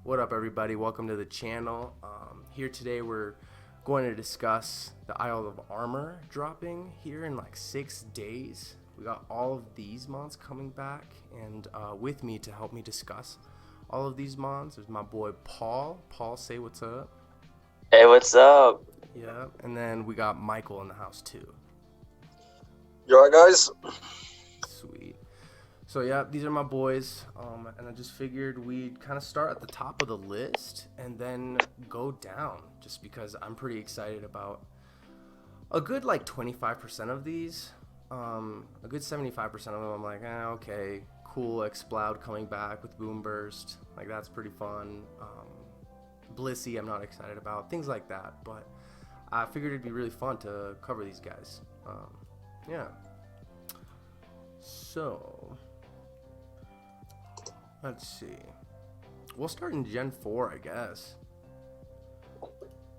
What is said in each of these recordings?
What up, everybody? Welcome to the channel. Here today we're going to discuss the Isle of Armor dropping here in like 6 days. We got all of these mods coming back, and with me to help me discuss all of these mods is my boy Paul. Paul, say what's up. Hey, what's up? Yeah, and then we got Michael in the house too. You alright, guys? Sweet. So yeah, these are my boys, and I just figured we'd kind of start at the top of the list and then go down, just because I'm pretty excited about a good like 25% of these. A good 75% of them I'm like, okay, cool, Exploud coming back with Boom Burst, like that's pretty fun. Blissey I'm not excited about, things like that, but I figured it'd be really fun to cover these guys. Yeah. So let's see. We'll start in Gen 4, I guess.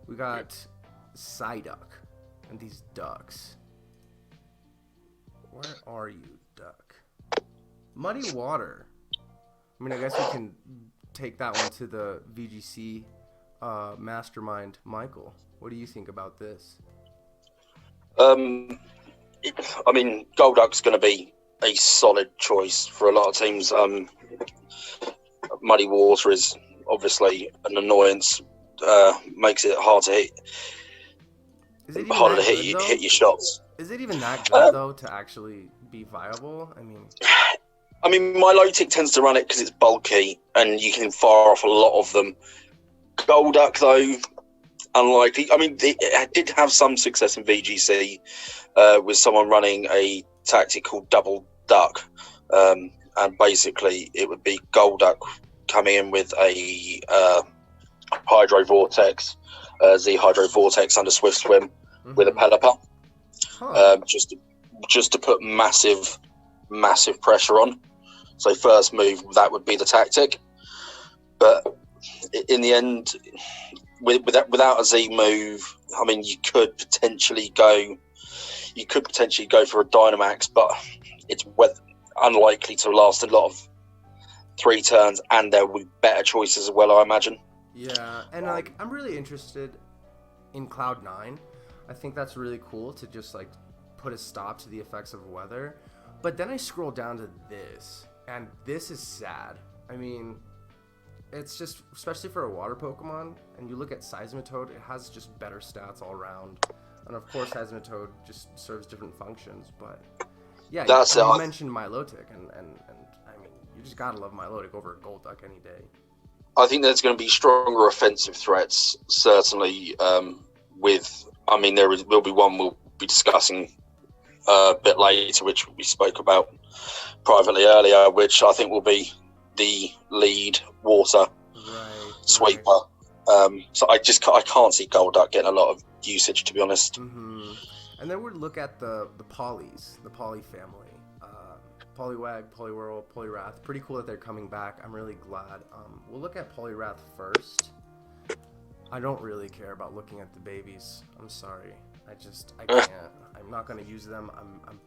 We got Psyduck and these ducks. Where are you, duck? Muddy Water. I mean, I guess we can take that one to the VGC mastermind, Michael. What do you think about this? I mean, Golduck's going to be a solid choice for a lot of teams. Muddy Water is obviously an annoyance. Makes it hard to hit. Hit your shots. Is it even that good though to actually be viable? I mean, Milotic tends to run it because it's bulky and you can fire off a lot of them. Golduck though, unlikely. I mean, it did have some success in VGC with someone running a tactic called Double Duck, and basically it would be Golduck coming in with a Hydro Vortex, Z Hydro Vortex under Swift Swim with a Pelipper, just to put massive pressure on. So first move, that would be the tactic, but in the end, without a Z move, I mean, you could potentially go for a Dynamax, but it's unlikely to last a lot of 3 turns, and there will be better choices as well, I imagine. Yeah, and like I'm really interested in Cloud9. I think that's really cool to just like put a stop to the effects of weather. But then I scroll down to this, and this is sad. I mean, it's just, especially for a water Pokemon, and you look at Seismitoad, it has just better stats all around. And of course, Seismitoad just serves different functions, but yeah, you mentioned Milotic, and I mean, you just gotta love Milotic over Golduck any day. I think there's going to be stronger offensive threats, certainly. I mean, there will be one we'll be discussing a bit later, which we spoke about privately earlier, which I think will be the lead water sweeper. Right. So I can't see Golduck getting a lot of usage, to be honest. Mm-hmm. And then we'd look at the Polys, the Poly family. Poliwag, Poliwhirl, Poliwrath. Pretty cool that they're coming back. I'm really glad. We'll look at Poliwrath first. I don't really care about looking at the babies. I'm sorry. I can't. I'm not going to use them. I'm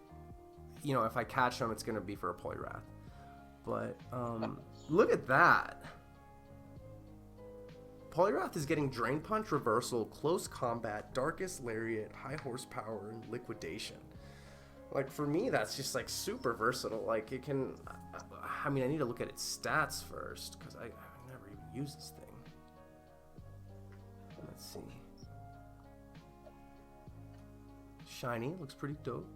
you know, if I catch them, it's going to be for a Poliwrath. But look at that. Poliwrath is getting Drain Punch, Reversal, Close Combat, Darkest Lariat, High Horsepower, and Liquidation. Like, for me, that's just, like, super versatile. Like, it can... I mean, I need to look at its stats first, because I never even used this thing. Let's see. Shiny. Looks pretty dope.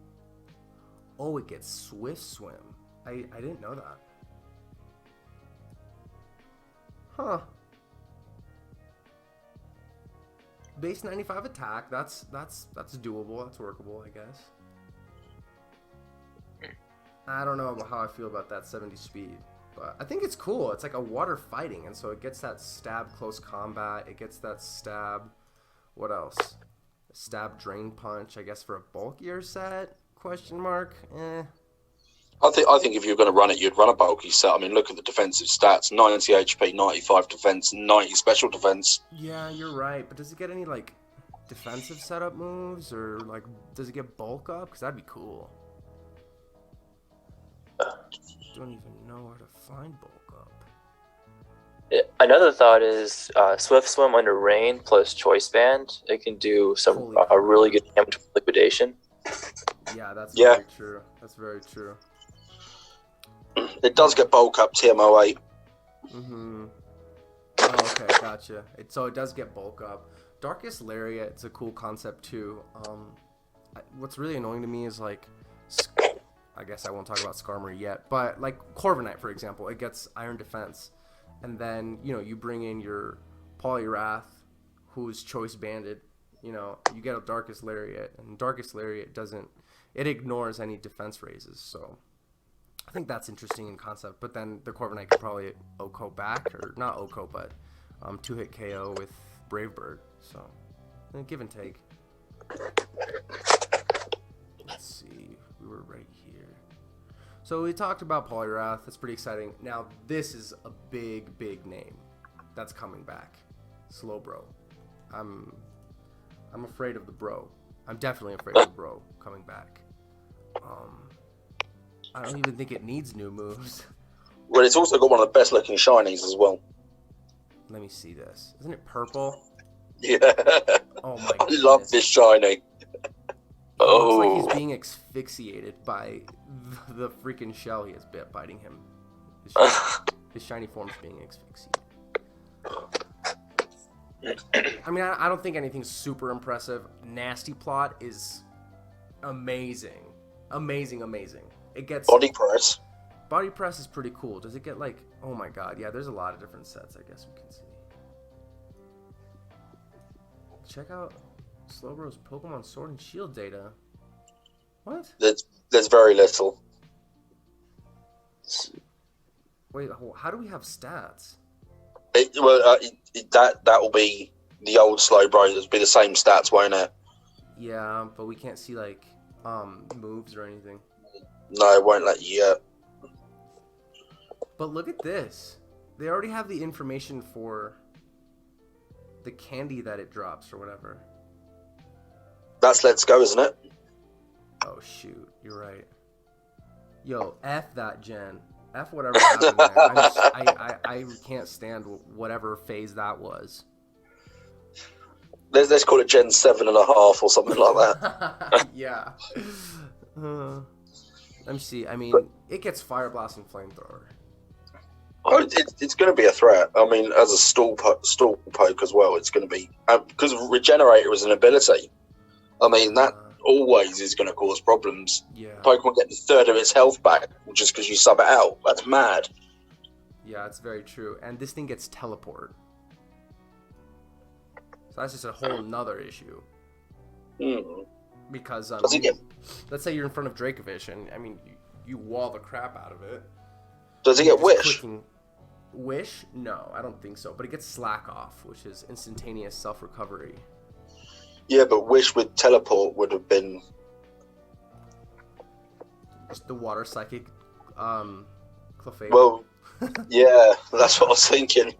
Oh, it gets Swift Swim. I didn't know that. Huh. Base 95 attack. That's doable. That's workable, I guess. I don't know how I feel about that 70 speed, but I think it's cool. It's like a water fighting, and so it gets that stab close combat. It gets that stab. What else? Stab drain punch, I guess, for a bulkier set? Question mark. I think if you're going to run it, you'd run a bulky set. I mean, look at the defensive stats: 90 HP, 95 defense, 90 special defense. Yeah, you're right. But does it get any like defensive setup moves, or like does it get bulk up? Because that'd be cool. Don't even know where to find bulk up. Another thought is Swift Swim under Rain plus Choice Band. It can do some Holy really crap. good damage with liquidation. Yeah, that's Yeah. very true. That's very true. It does get bulk up TMO8. Mm-hmm. Oh, okay, gotcha. So it does get bulk up. Darkest Lariat, it's a cool concept too. What's really annoying to me is like, I guess I won't talk about Skarmory yet, but like Corviknight, for example, it gets Iron Defense, and then you bring in your Poliwrath, who's Choice Banded. You get a Darkest Lariat, and Darkest Lariat it ignores any defense raises, so I think that's interesting in concept. But then the Corviknight could probably OHKO back, or not OHKO, but 2-hit KO with Brave Bird. So give and take. Let's see, we were right here. So we talked about Poliwrath. That's pretty exciting. Now this is a big name that's coming back. Slowbro. I'm afraid of the bro. I'm definitely afraid of the bro coming back. I don't even think it needs new moves. Well, it's also got one of the best looking shinies as well. Let me see this. Isn't it purple? Yeah. Oh my I goodness. love this shiny. It looks like Oh. he's being asphyxiated by the freaking shell he has biting him. His shiny form's being asphyxiated. I mean, I don't think anything's super impressive. Nasty Plot is amazing. Amazing. It gets... Body press. Body Press is pretty cool. Does it get like... Oh my god, yeah, there's a lot of different sets I guess we can see. Check out Slowbro's Pokemon Sword and Shield data. What? There's very little. Wait, how do we have stats? That will be the old Slowbro. It'll be the same stats, won't it? Yeah, but we can't see like moves or anything. No, it won't let you yet. But look at this. They already have the information for the candy that it drops or whatever. That's Let's Go, isn't it? Oh shoot, you're right. Yo, F that gen. F whatever happened there. I can't stand whatever phase that was. Let's call it Gen 7.5 or something like that. Yeah. Let me see. I mean, it gets Fire Blast and Flamethrower. Oh, it's going to be a threat. I mean, as a stall poke as well, it's going to be... because Regenerator is an ability. I mean, that always is going to cause problems. Yeah. Pokemon get a third of its health back just because you sub it out. That's mad. Yeah, it's very true. And this thing gets Teleport. So that's just a whole nother issue. Mm. Because, Does it get... let's say you're in front of Dracovish, and, I mean, you wall the crap out of it. Does it get Wish? Wish? No, I don't think so. But it gets Slack Off, which is instantaneous self-recovery. Yeah, but Wish with Teleport would have been... Just the Water Psychic, Clefable. Well, yeah, that's what I was thinking.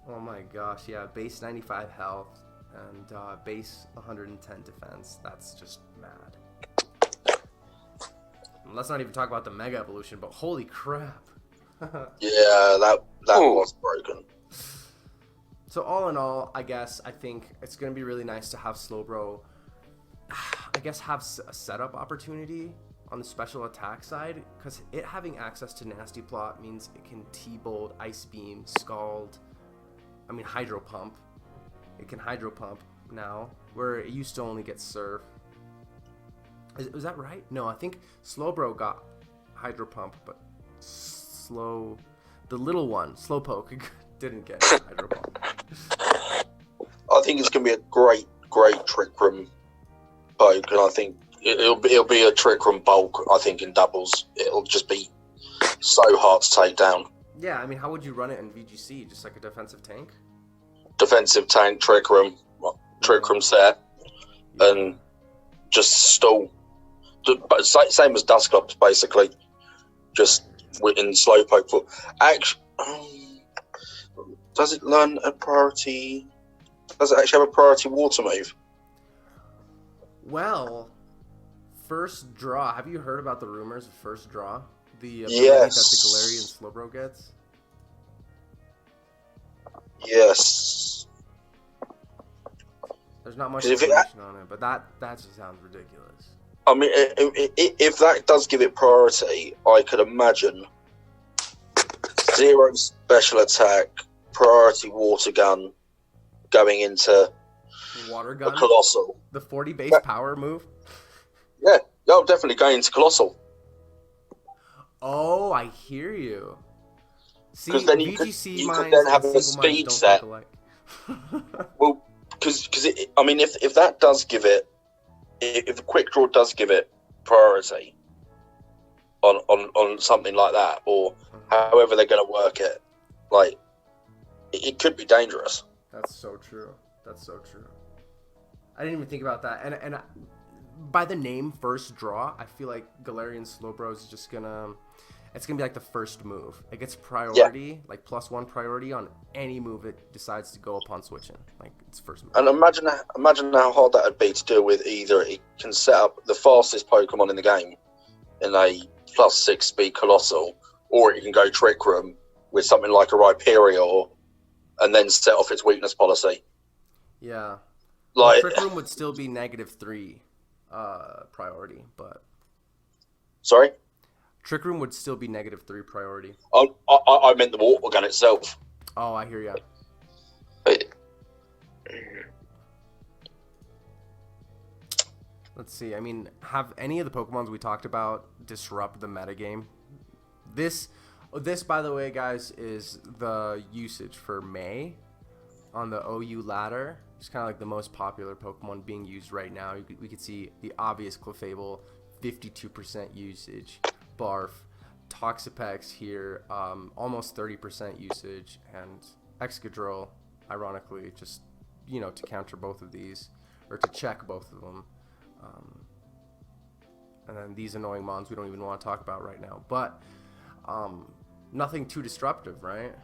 Oh my gosh, yeah, base 95 health and base 110 defense. That's just mad. And let's not even talk about the Mega Evolution, but holy crap. Yeah, that was broken. So all in all, I think it's going to be really nice to have Slowbro, I guess, have a setup opportunity on the special attack side, because it having access to Nasty Plot means it can T-Bolt, Ice Beam, Scald, I mean Hydro Pump. It can Hydro Pump now, where it used to only get Surf. Was that right? No, I think Slowbro got Hydro Pump, but the little one, Slowpoke, didn't get Hydro Pump. I think it's going to be a great Trick Room poke, and I think it'll be a Trick Room bulk, I think, in doubles. It'll just be so hard to take down. Yeah, I mean, how would you run it in VGC? Just like a defensive tank? Defensive tank, Trick Room set, and just stall. Same as Dusclops, basically. Just in Slowpoke foot. Actually, does it learn a priority? Does it actually have a priority water move? Well, First Draw. Have you heard about the rumors of First Draw? The ability Yes. that the Galarian Slowbro gets? Yes. There's not much 'Cause if it- information on it, but that just sounds ridiculous. I mean, if that does give it priority, I could imagine 0 special attack, priority water gun going into Water a gun, colossal. the 40 base power move. Yeah, definitely going into colossal. Oh, I hear you. See, 'Cause then you could- VGC you could minds then have and a single minds speed don't set. think alike. Well, because I mean, if that does give it, if the quick draw does give it priority on something like that, or however they're going to work it, like it could be dangerous. That's so true. That's so true. I didn't even think about that. And by the name First Draw, I feel like Galarian Slowbro is just it's gonna be like the first move. It gets priority, like +1 priority on any move it decides to go upon switching. Like it's first move. And imagine how hard that would be to deal with. Either it can set up the fastest Pokemon in the game in a +6 speed Colossal, or it can go Trick Room with something like a Rhyperior, and then set off its weakness policy. Yeah. Like, Trick Room would still be -3 priority, but sorry, Trick Room would still be -3 priority. I meant the water gun itself. Oh, I hear ya. Wait. Let's see. I mean, have any of the Pokemons we talked about disrupt the metagame? This, by the way, guys, is the usage for May on the OU ladder. It's kind of like the most popular Pokemon being used right now. We could see the obvious Clefable, 52% usage. Barf, Toxapex here, almost 30% usage, and Excadrill, ironically, just, to counter both of these, or to check both of them. And then these annoying mons we don't even want to talk about right now. But nothing too disruptive, right?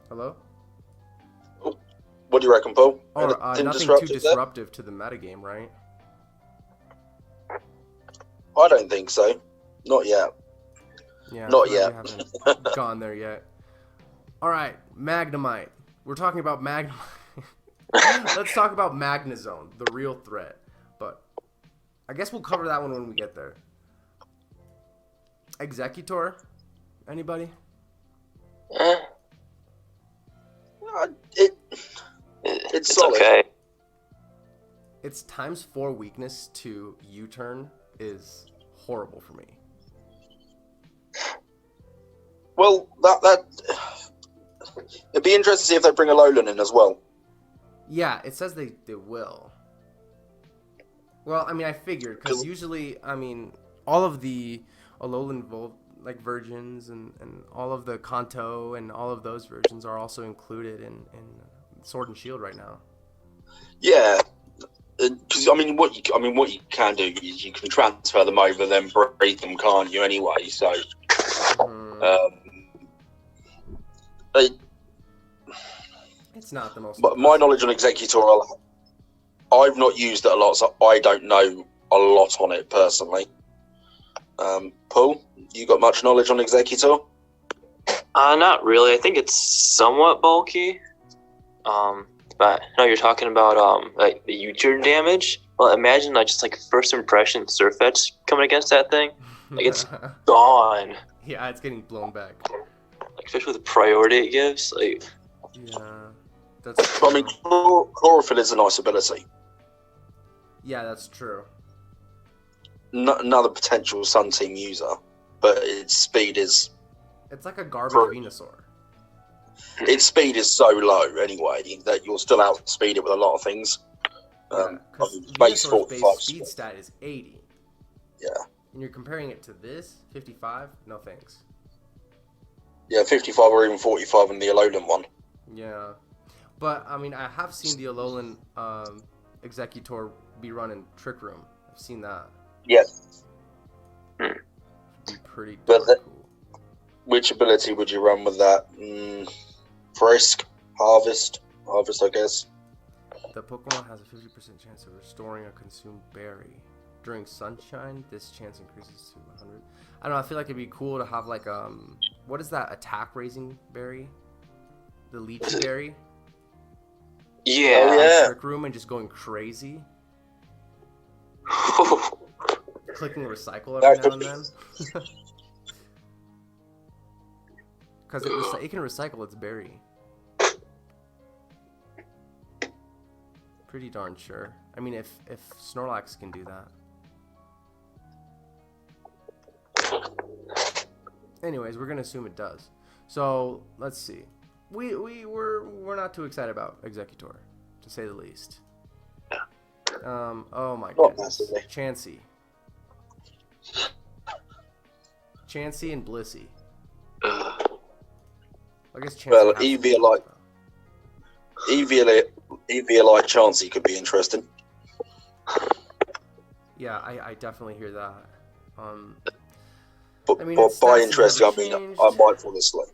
Hello? What do you reckon, Paul? Or Anything nothing too there? disruptive to the metagame, right? I don't think so. Not yet. Yeah, Not I feel yet. like we haven't gone there yet. All right, Magnemite. We're talking about Magnemite. Let's talk about Magnezone, the real threat. But I guess we'll cover that one when we get there. Executor? Anybody? It's solid. Okay. Its ×4 weakness to U-turn is horrible for me. Well, that it'd be interesting to see if they bring Alolan in as well. Yeah, it says they will. Well, I mean, I figured, because usually, I mean, all of the Alolan versions and all of the Kanto and all of those versions are also included in Sword and Shield right now. Yeah, because what you can do is you can transfer them over, then breed them, can't you? Anyway, so it's not the most. But my knowledge on Executor, I've not used it a lot, so I don't know a lot on it personally. Paul, you got much knowledge on Executor? Not really. I think it's somewhat bulky. But I know you're talking about like the U-turn damage. Well, imagine just like first impression Surfetch coming against that thing. Like it's gone. Yeah, it's getting blown back. Like, especially with the priority it gives. Like, yeah, that's. I mean, Chlorophyll is a nice ability. Yeah, that's true. Another potential Sun Team user, but its speed is. It's like a garbage Venusaur. Its speed is so low anyway that you'll still outspeed it with a lot of things. Because base Venusaur's 45 base speed stat is 80. Yeah. And you're comparing it to this 55? No thanks. Yeah, 55 or even 45 in the Alolan one. Yeah, but I mean, I have seen the Alolan Executor be run in Trick Room. I've seen that. Yes. It'd be pretty But darn cool. Which ability would you run with that? Frisk, Harvest, I guess. The Pokemon has a 50% chance of restoring a consumed berry. during sunshine. This chance increases to 100. I don't know. I feel like it'd be cool to have like what is that attack raising berry? The lychee berry. Yeah. Oh, yeah. Trick room and just going crazy. Clicking recycle every now and then. Because it can recycle its berry. Pretty darn sure. I mean, if Snorlax can do that. Anyways, we're gonna assume it does. So let's see. We're not too excited about Executor, to say the least. Oh my Not goodness. massively. Chansey and Blissey. Ugh. I guess Chansey. Well, has to Eevee like Chansey could be interesting. Yeah, I definitely hear that. But, I mean, but its by stats interesting, I haven't mean changed. I might fall asleep.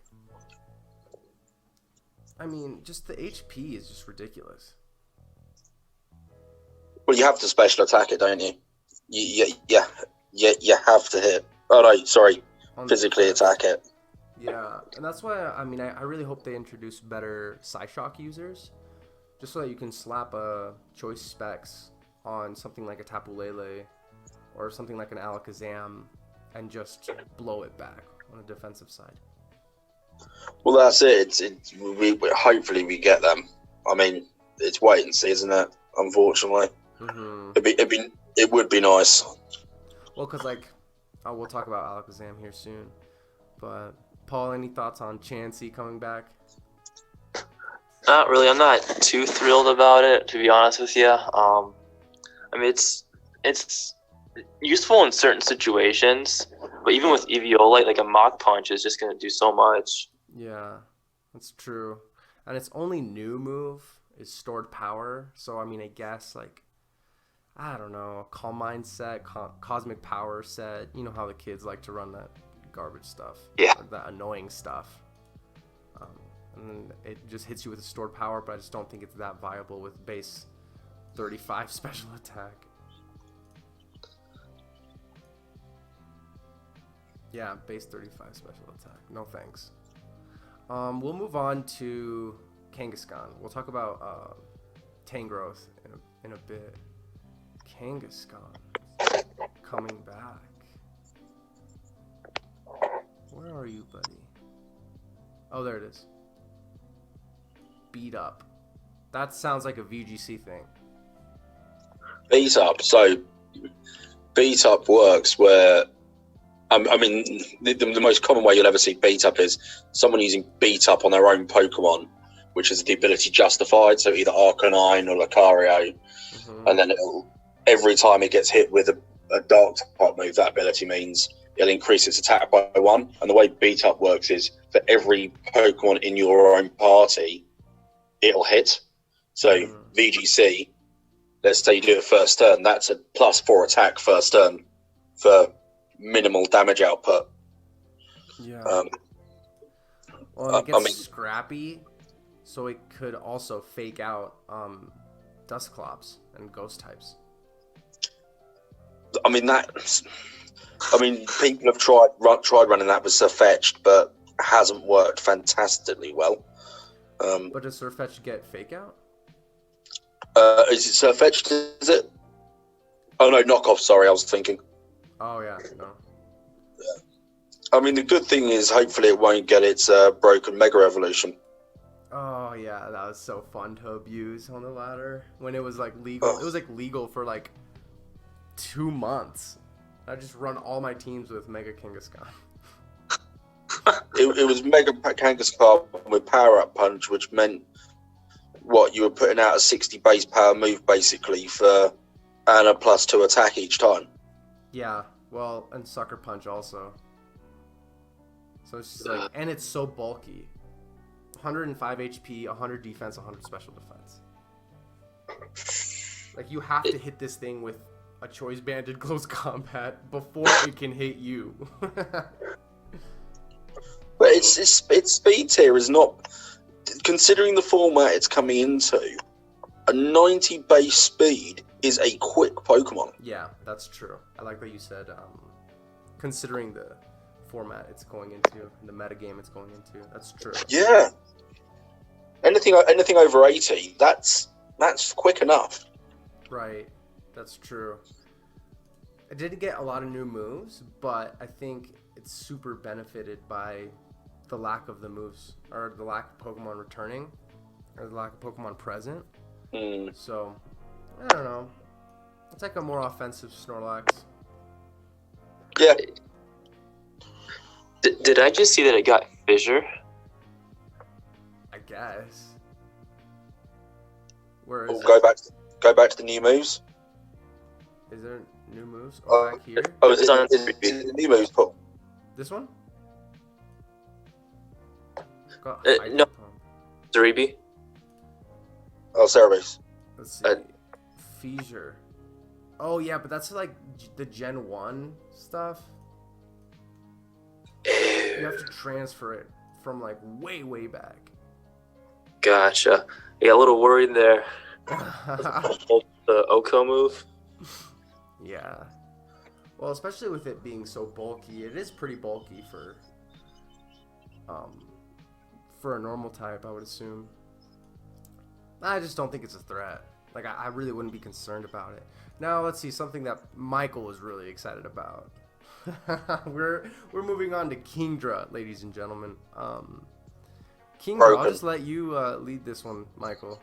I mean, just the HP is just ridiculous. Well, you have to special attack it, don't you? You have to hit. Oh no, sorry, On the physically defense. attack it. Yeah, and that's why I mean I really hope they introduce better Psyshock users, just so that you can slap a choice specs on something like a Tapu Lele or something like an Alakazam and just blow it back on the defensive side. Well, that's it. Hopefully we get them. I mean, it's wait and see, isn't it? Unfortunately, Mm-hmm. it would be nice. Well, because we'll talk about Alakazam here soon, but Paul, any thoughts on Chansey coming back? Not really. I'm not too thrilled about it, to be honest with you. I mean, it's useful in certain situations, but even with Eviolite, like a Mach Punch is just gonna do so much. Yeah, that's true. And its only new move is stored power. So, I mean, I guess, I don't know, a Calm Mind set, Cosmic Power set. You know how the kids like to run that garbage stuff. Yeah. Or that annoying stuff. And then it just hits you with a stored power, but I just don't think it's that viable with base 35 special attack. Yeah, base 35 special attack. No thanks. We'll move on to Kangaskhan. We'll talk about Tangrowth in a bit. Kangaskhan coming back. Where are you, buddy? Oh, there it is. Beat up. That sounds like a VGC thing. Beat up. So beat up works where I mean the most common way you'll ever see beat up is someone using beat up on their own Pokemon, which is the ability justified. So either Arcanine or Lucario, and then every time it gets hit with a dark type move, that ability means it'll increase its attack by 1. And the way beat up works is for every Pokemon in your own party, it'll hit. So VGC, let's say you do it first turn, that's a +4 attack first turn for minimal damage output. Yeah. I It gets mean- scrappy, so it could also fake out Dusclops and Ghost types. People have tried running that with Surfetched, but hasn't worked fantastically well. But does Surfetch get fake out? Is it Surfetched? Is it? Oh no, knockoff. Sorry, I was thinking. Oh yeah, no. I mean, the good thing is hopefully it won't get its broken Mega Evolution. Oh yeah, that was so fun to abuse on the ladder when it was legal. It was legal for 2 months. I just run all my teams with Mega Kangaskhan. It was Mega Kangaskhan with Power Up Punch, which meant you were putting out a 60 base power move basically and a +2 attack each time. Yeah, well, and Sucker Punch also. So it's just and it's so bulky. 105 HP, 100 defense, 100 special defense. You have to hit this thing with a choice banded close combat before it can hit you. But its speed tier is not, considering the format it's coming into, a 90 base speed is a quick Pokemon. Yeah, that's true. I like that you said, considering the format it's going into, the metagame it's going into. That's true. Yeah. Anything over 80, that's quick enough. Right. That's true. I didn't get a lot of new moves, but I think it's super benefited by the lack of the moves, or the lack of Pokemon returning, or the lack of Pokemon present. So, I don't know. It's like a more offensive Snorlax. Yeah. Did I just see that it got Fissure? I guess. Where is We'll it? go back to the new moves. Is there new moves? Oh, back here? Oh, It's on is the new moves, Paul? This one? Got No. Hydro Pump. Cerebi? Oh, Cerebus. Let's see. Fissure. Oh, yeah, but that's like the Gen 1 stuff. You have to transfer it from like way, way back. Gotcha. I got a little worried there. The Oko move. Yeah. Well, especially with it being so bulky, it is pretty bulky for a normal type, I would assume. I just don't think it's a threat. Like, I really wouldn't be concerned about it. Now, let's see, something that Michael was really excited about. We're moving on to Kingdra, ladies and gentlemen. Kingdra, I'll just let you lead this one, Michael.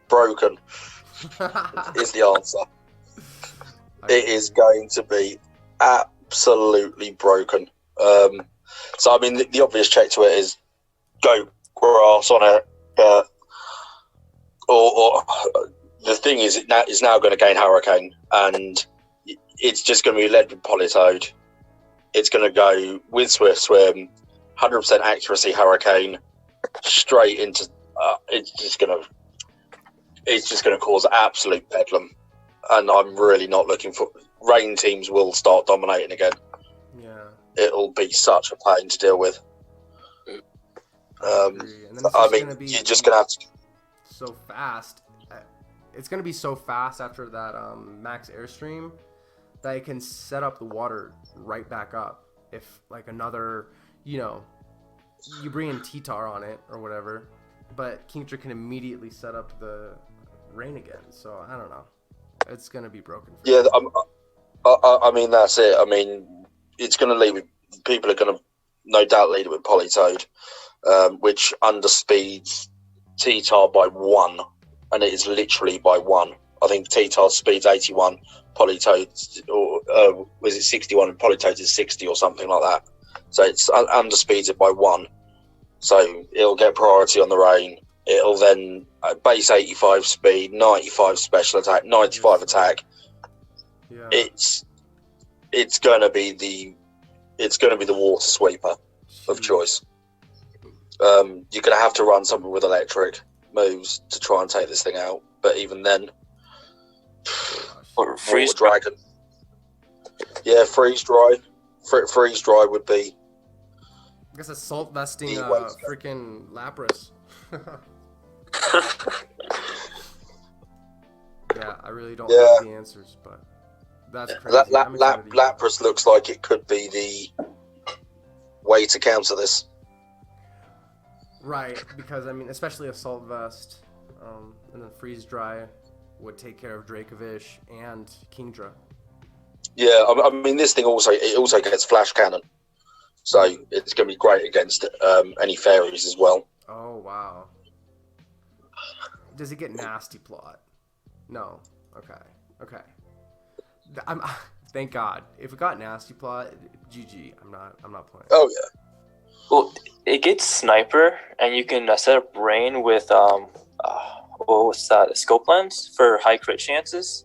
Broken is the answer. It is going to be absolutely broken. So, I mean, the obvious check to it is go grass on it. Or the thing is, it is now going to gain Hurricane, and it's just going to be led with Politoed. It's going to go with Swift Swim, 100% accuracy Hurricane, straight into. It's just going to cause absolute bedlam, and I'm really not looking for. Rain teams will start dominating again. Yeah. It'll be such a pain to deal with. I mean, you're just going to have to. So fast. It's going to be so fast after that max airstream that it can set up the water right back up. If, like, another, you bring in T-Tar on it or whatever, but Kingdra can immediately set up the rain again. So, I don't know. It's going to be broken. Yeah, I mean, that's it. I mean, it's going to lead with, people are going to no doubt lead it with Politoed, which underspeeds T-Tar by 1, and it is literally by 1. I think T-Tar speed's 81, Politoed, or was it 61, and Politoed is 60 or something like that. So it's underspeeds it by 1. So it'll get priority on the rain. It'll then base 85 speed, 95 special attack, 95 attack. Yeah. It's gonna be the water sweeper of choice. You're gonna have to run something with electric moves to try and take this thing out, but even then, Or freeze dragon. Yeah, freeze dry. Freeze dry would be. I guess assault vesting Yeah, freaking Lapras. Yeah, I really don't have the answers, but that's crazy. Lapras looks like it could be the way to counter this. Right, because I mean, especially Assault Vest, and then Freeze Dry would take care of Dracovish and Kingdra. Yeah, I mean, this thing also gets Flash Cannon, so it's going to be great against any fairies as well. Oh wow! Does it get Nasty Plot? No. Okay. Thank God. If it got Nasty Plot, GG. I'm not playing. Oh yeah. Well, it gets Sniper, and you can set up Rain with what's that? Scope Lens for high crit chances.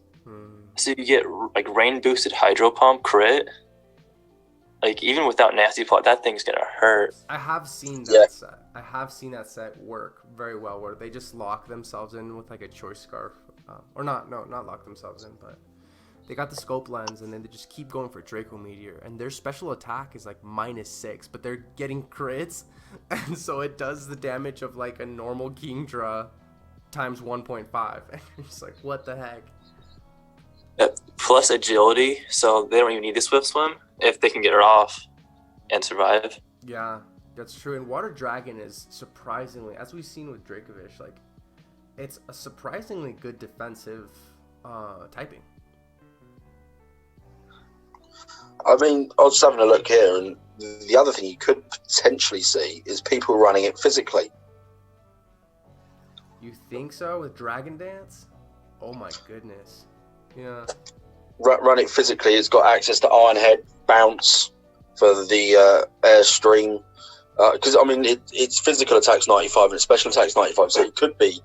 So you get like Rain boosted Hydro Pump crit. Like even without Nasty Plot, that thing's gonna hurt. I have seen that set. I have seen that set work very well, where they just lock themselves in with like a Choice Scarf, or not lock themselves in, but they got the Scope Lens, and then they just keep going for Draco Meteor, and their special attack is like -6, but they're getting crits, and so it does the damage of like a normal Kingdra times 1.5, and you're just like, what the heck? plus agility, so they don't even need to swift swim if they can get her off and survive. Yeah, that's true. And Water Dragon is surprisingly, as we've seen with Dracovish, like it's a surprisingly good defensive typing. I mean, I was having a look here, and the other thing you could potentially see is people running it physically. You think so with Dragon Dance? Oh my goodness. Yeah. Run it physically. It's got access to Iron Head, Bounce for the Airstream. Because I mean, it's physical attacks 95 and special attacks 95, so it could be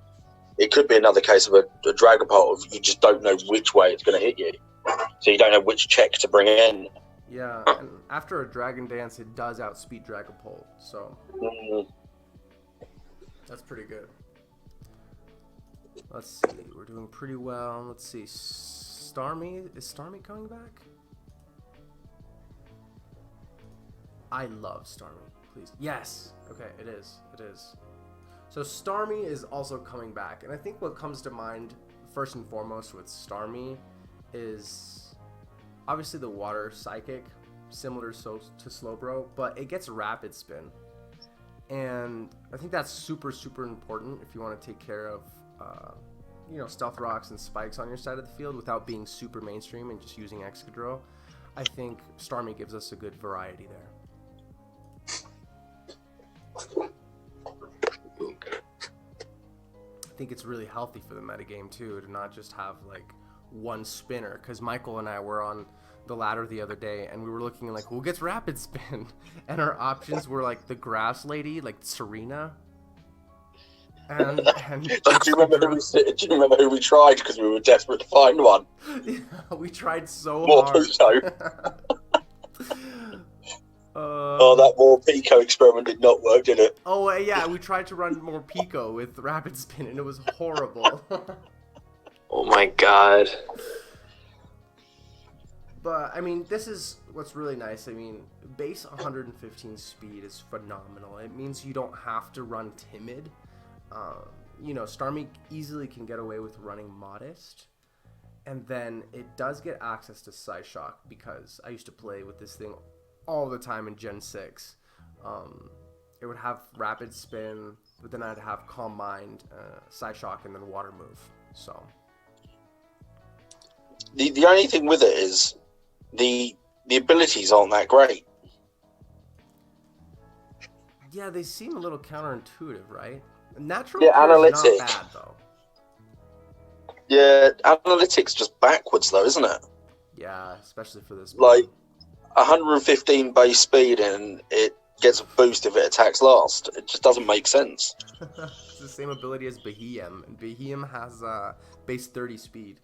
another case of a Dragapult of you just don't know which way it's going to hit you, so you don't know which check to bring in. Yeah, and after a Dragon Dance, it does outspeed Dragapult, so that's pretty good. Let's see, we're doing pretty well. Let's see, Starmie, is Starmie coming back? I love Starmie, please. Yes, okay, it is. So Starmie is also coming back, and I think what comes to mind first and foremost with Starmie is obviously the water psychic, similar to Slowbro, but it gets rapid spin, and I think that's super important if you want to take care of stealth rocks and spikes on your side of the field without being super mainstream and just using Excadrill. I think Starmie gives us a good variety there. I think it's really healthy for the metagame too to not just have like one spinner, because Michael and I were on the ladder the other day and we were looking like who gets rapid spin, and our options were like the grass lady, like Serena, and do you remember who we tried, because we were desperate to find one? Yeah, we tried so more hard. That more Pico experiment did not work, did it? Oh yeah, we tried to run more Pico with rapid spin and it was horrible. Oh my god. But I mean, this is what's really nice. I mean, base 115 speed is phenomenal. It means you don't have to run timid. Starmie easily can get away with running modest. And then it does get access to Psyshock, because I used to play with this thing all the time in Gen 6. It would have rapid spin, but then I'd have Calm Mind, Psyshock, and then Water Move. So the only thing with it is the abilities aren't that great. Yeah, they seem a little counterintuitive, right? Natural analytic. is not bad though. Yeah, analytics just backwards though, isn't it? Yeah, especially for this. Like 115 base speed and it gets a boost if it attacks last. It just doesn't make sense. It's the same ability as Behem, and Behem has base 30 speed.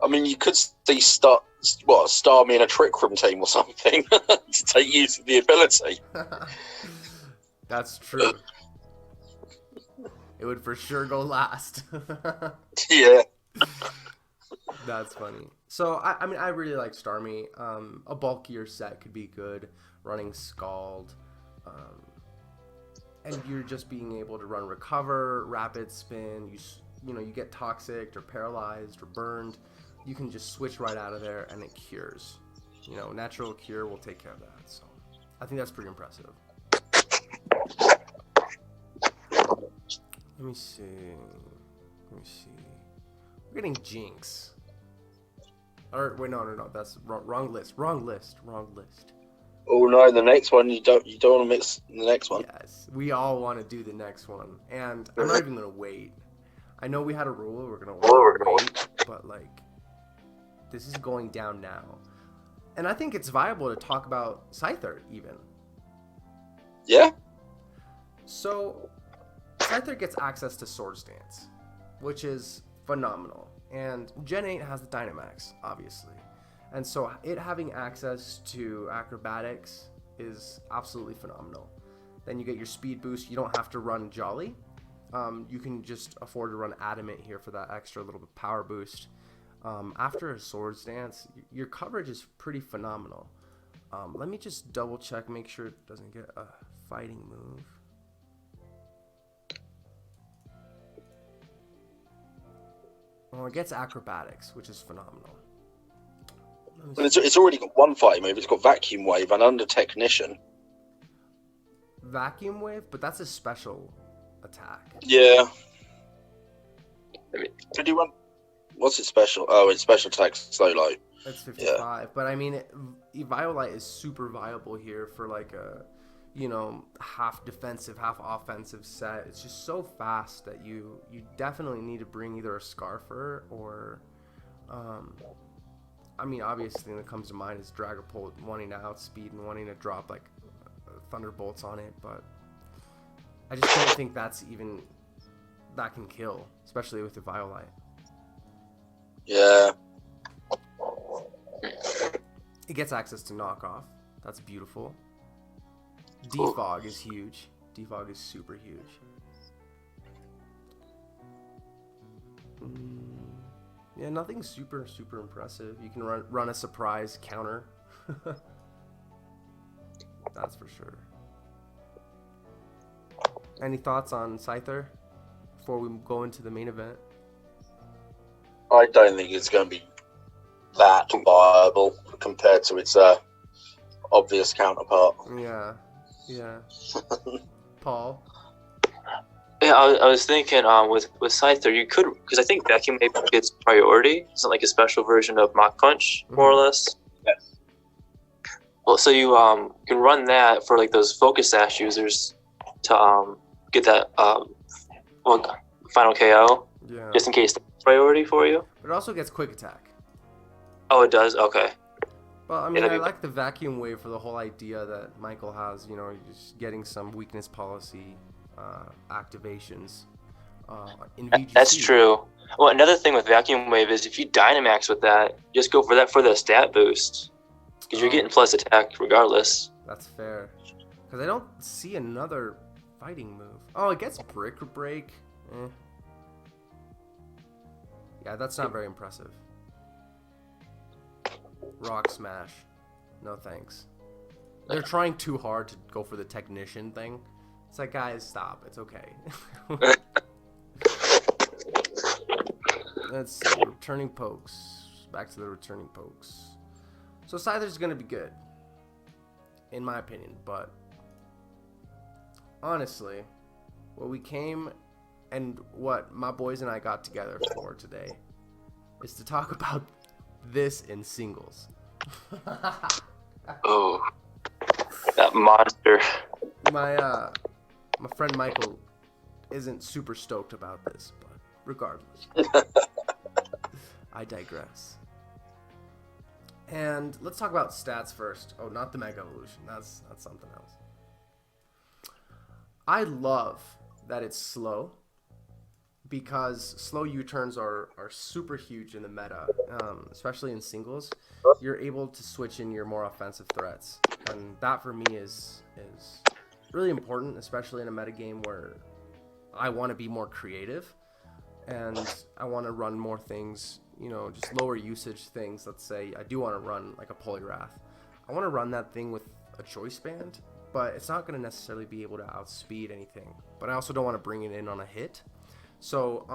I mean, you could see Starmie in a Trick Room team or something to take use of the ability. That's true. It would for sure go last. Yeah. That's funny. So, I mean, I really like Starmie. A bulkier set could be good. Running Scald. And you're just being able to run Recover, Rapid Spin. You get Toxic or Paralyzed or Burned. You can just switch right out of there and it cures. Natural Cure will take care of that. So, I think that's pretty impressive. Let me see. We're getting Jinx. Or wait, no. That's wrong list. Oh no, the next one you don't want to mix the next one. Yes, we all want to do the next one, and I'm not even gonna wait. I know we had a rule we're gonna wait, but like this is going down now, and I think it's viable to talk about Scyther even. Yeah. So Scyther gets access to Swords Dance, which is phenomenal. And Gen 8 has the Dynamax, obviously. And so it having access to Acrobatics is absolutely phenomenal. Then you get your speed boost. You don't have to run Jolly. You can just afford to run Adamant here for that extra little bit power boost. After a Swords Dance, your coverage is pretty phenomenal. Let me just double check, make sure it doesn't get a fighting move. Well, it gets acrobatics, which is phenomenal. And it's already got one fighting move. It's got Vacuum Wave and Under Technician. Vacuum Wave, but that's a special attack. Yeah. Did you run? What's its special? Oh, its special attack's so low. It's 55, but I mean, Eviolite is super viable here for like a, half defensive, half offensive set. It's just so fast that you definitely need to bring either a Scarfer or, I mean, obviously, thing that comes to mind is Dragapult wanting to outspeed and wanting to drop like Thunderbolts on it, but I just don't think that can kill, especially with the Eviolite. Yeah. It gets access to knockoff. That's beautiful. Defog is huge. Defog is super huge. Yeah, nothing super impressive. You can run a surprise counter. That's for sure. Any thoughts on Scyther before we go into the main event? I don't think it's going to be that viable compared to its obvious counterpart. Yeah. Paul? Yeah, I was thinking with Scyther, you could, because I think Vacuum Wave gets priority. It's not like a special version of Mach Punch, more or less. Yes. Well, so you can run that for like those Focus Sash users to get that final KO, Yeah. just in case that's priority for you. But it also gets quick attack. Oh, it does? Okay. Well, I mean, Yeah, I like the Vacuum Wave for the whole idea that Michael has, just getting some weakness policy activations in VGC. That's true. Well, another thing with Vacuum Wave is if you Dynamax with that, just go for that for the stat boost. Because you're getting plus attack regardless. That's fair. Because I don't see another fighting move. Oh, it gets Brick Break. Yeah, that's not very impressive. Rock Smash. No thanks. They're trying too hard to go for the technician thing. It's like, guys, stop. It's okay. Let's see. Returning pokes. Back to the returning pokes. So Scyther's going to be good, in my opinion. But honestly, what we came and what my boys and I got together for today is to talk about this in singles. Oh, that monster. My friend Michael isn't super stoked about this, but regardless, I digress. And let's talk about stats first. Oh, not the Mega Evolution. That's something else. I love that it's slow, because slow U-turns are super huge in the meta, especially in singles. You're able to switch in your more offensive threats, and that for me is really important, especially in a meta game where I want to be more creative and I want to run more things, just lower usage things. Let's say I do want to run like a Poliwrath. I want to run that thing with a Choice Band, but it's not going to necessarily be able to outspeed anything. But I also don't want to bring it in on a hit. So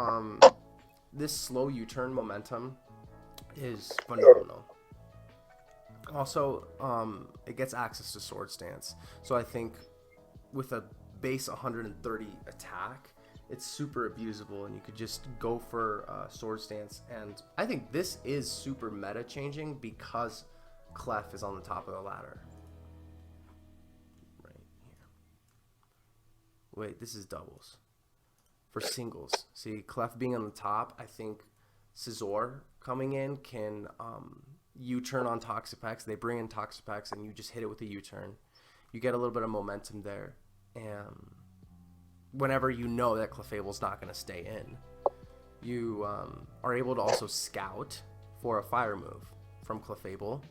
this slow U-turn momentum is phenomenal. Also, it gets access to Sword Stance. So I think with a base 130 attack, it's super abusable, and you could just go for Sword Stance. And I think this is super meta changing because Clef is on the top of the ladder. Right here. Wait, this is doubles. For singles, see, Clef being on the top, I think Scizor coming in can U-turn on Toxapex. They bring in Toxapex, and you just hit it with a U-turn. You get a little bit of momentum there, and whenever you know that Clefable's not going to stay in, you are able to also scout for a fire move from Clefable,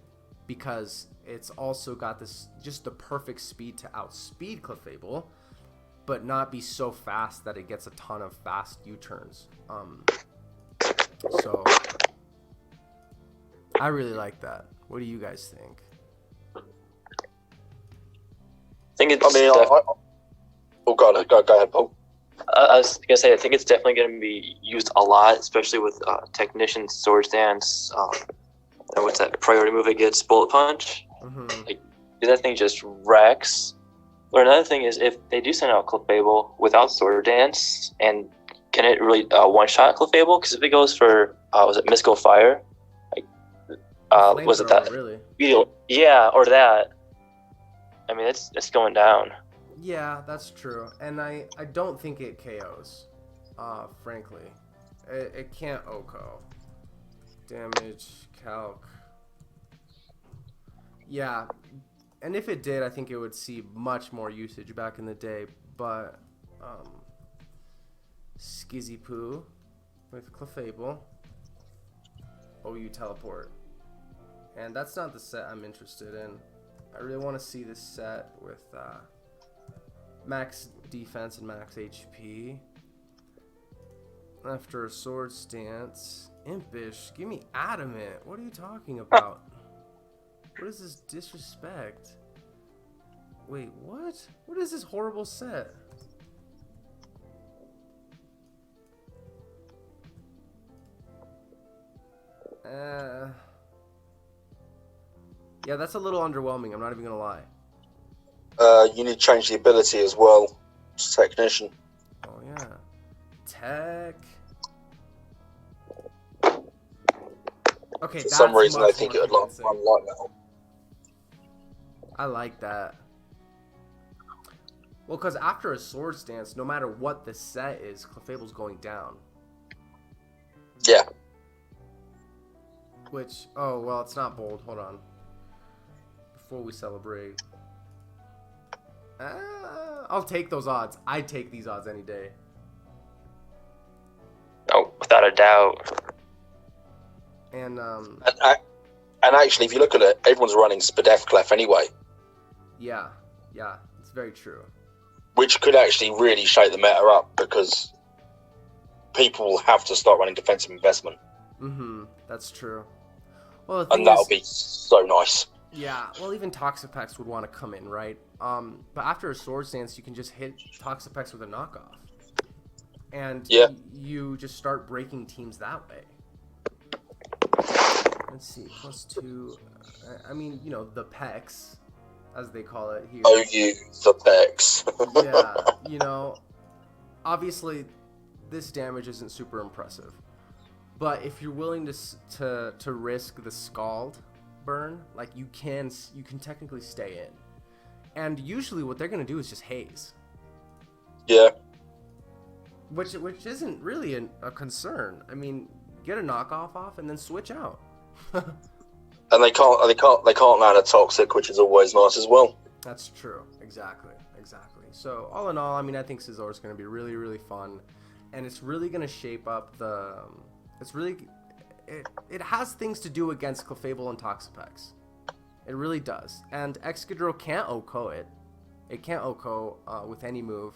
because it's also got this just the perfect speed to outspeed Clefable, but not be so fast that it gets a ton of fast U-turns. So I really like that. What do you guys think? I think it's. I mean, go ahead, Paul. I was gonna say I think it's definitely gonna be used a lot, especially with technician sword stance. And what's that priority move it gets? Bullet punch. Mm-hmm. Like that thing just wrecks. Or another thing is if they do send out Clefable without sword dance, and can it really one shot Clefable? Because if it goes for was it Mystical Fire? Like was it that? Really? Yeah, or that. I mean, it's going down. Yeah, that's true. And I don't think it KOs. Frankly, it can't OHKO. Damage calc. Yeah, and if it did, I think it would see much more usage back in the day. But Skizzy Poo with Clefable. OU teleport. And that's not the set I'm interested in. I really want to see this set with max defense and max HP. After a sword stance. Impish, give me adamant. What are you talking about? What is this disrespect? Wait, what? What is this horrible set? Yeah, that's a little underwhelming. I'm not even gonna lie. You need to change the ability as well to Technician. Oh yeah, Tech. Okay, For some reason, I think it would run like that. I like that. Well, because after a sword stance, no matter what the set is, Clefable's going down. Yeah. Which, oh, well, it's not bold. Hold on. Before we celebrate. I'll take those odds. I'd take these odds any day. Oh, without a doubt. And actually, if you look at it, everyone's running Spadef Clef anyway. Yeah, it's very true. Which could actually really shake the meta up because people will have to start running defensive investment. Mm-hmm, that's true. Well, and that'll be so nice. Yeah, well, even Toxapex would want to come in, right? But after a sword stance, you can just hit Toxapex with a knockoff. And you just start breaking teams that way. Let's see, +2. I mean, you know, the Pex, as they call it here. Oh, the Pex. Yeah, you know, obviously, this damage isn't super impressive. But if you're willing to risk the Scald burn, like you can technically stay in. And usually what they're going to do is just haze. Yeah. Which isn't really a concern. I mean, get a knockoff off and then switch out. And they can't land a toxic, which is always nice as well. That's true. Exactly. So all in all, I mean, I think Scizor is going to be really, really fun, and it's really going to shape up the. It has things to do against Clefable and Toxapex. It really does. And Excadrill can't OHKO it. It can't OHKO with any move.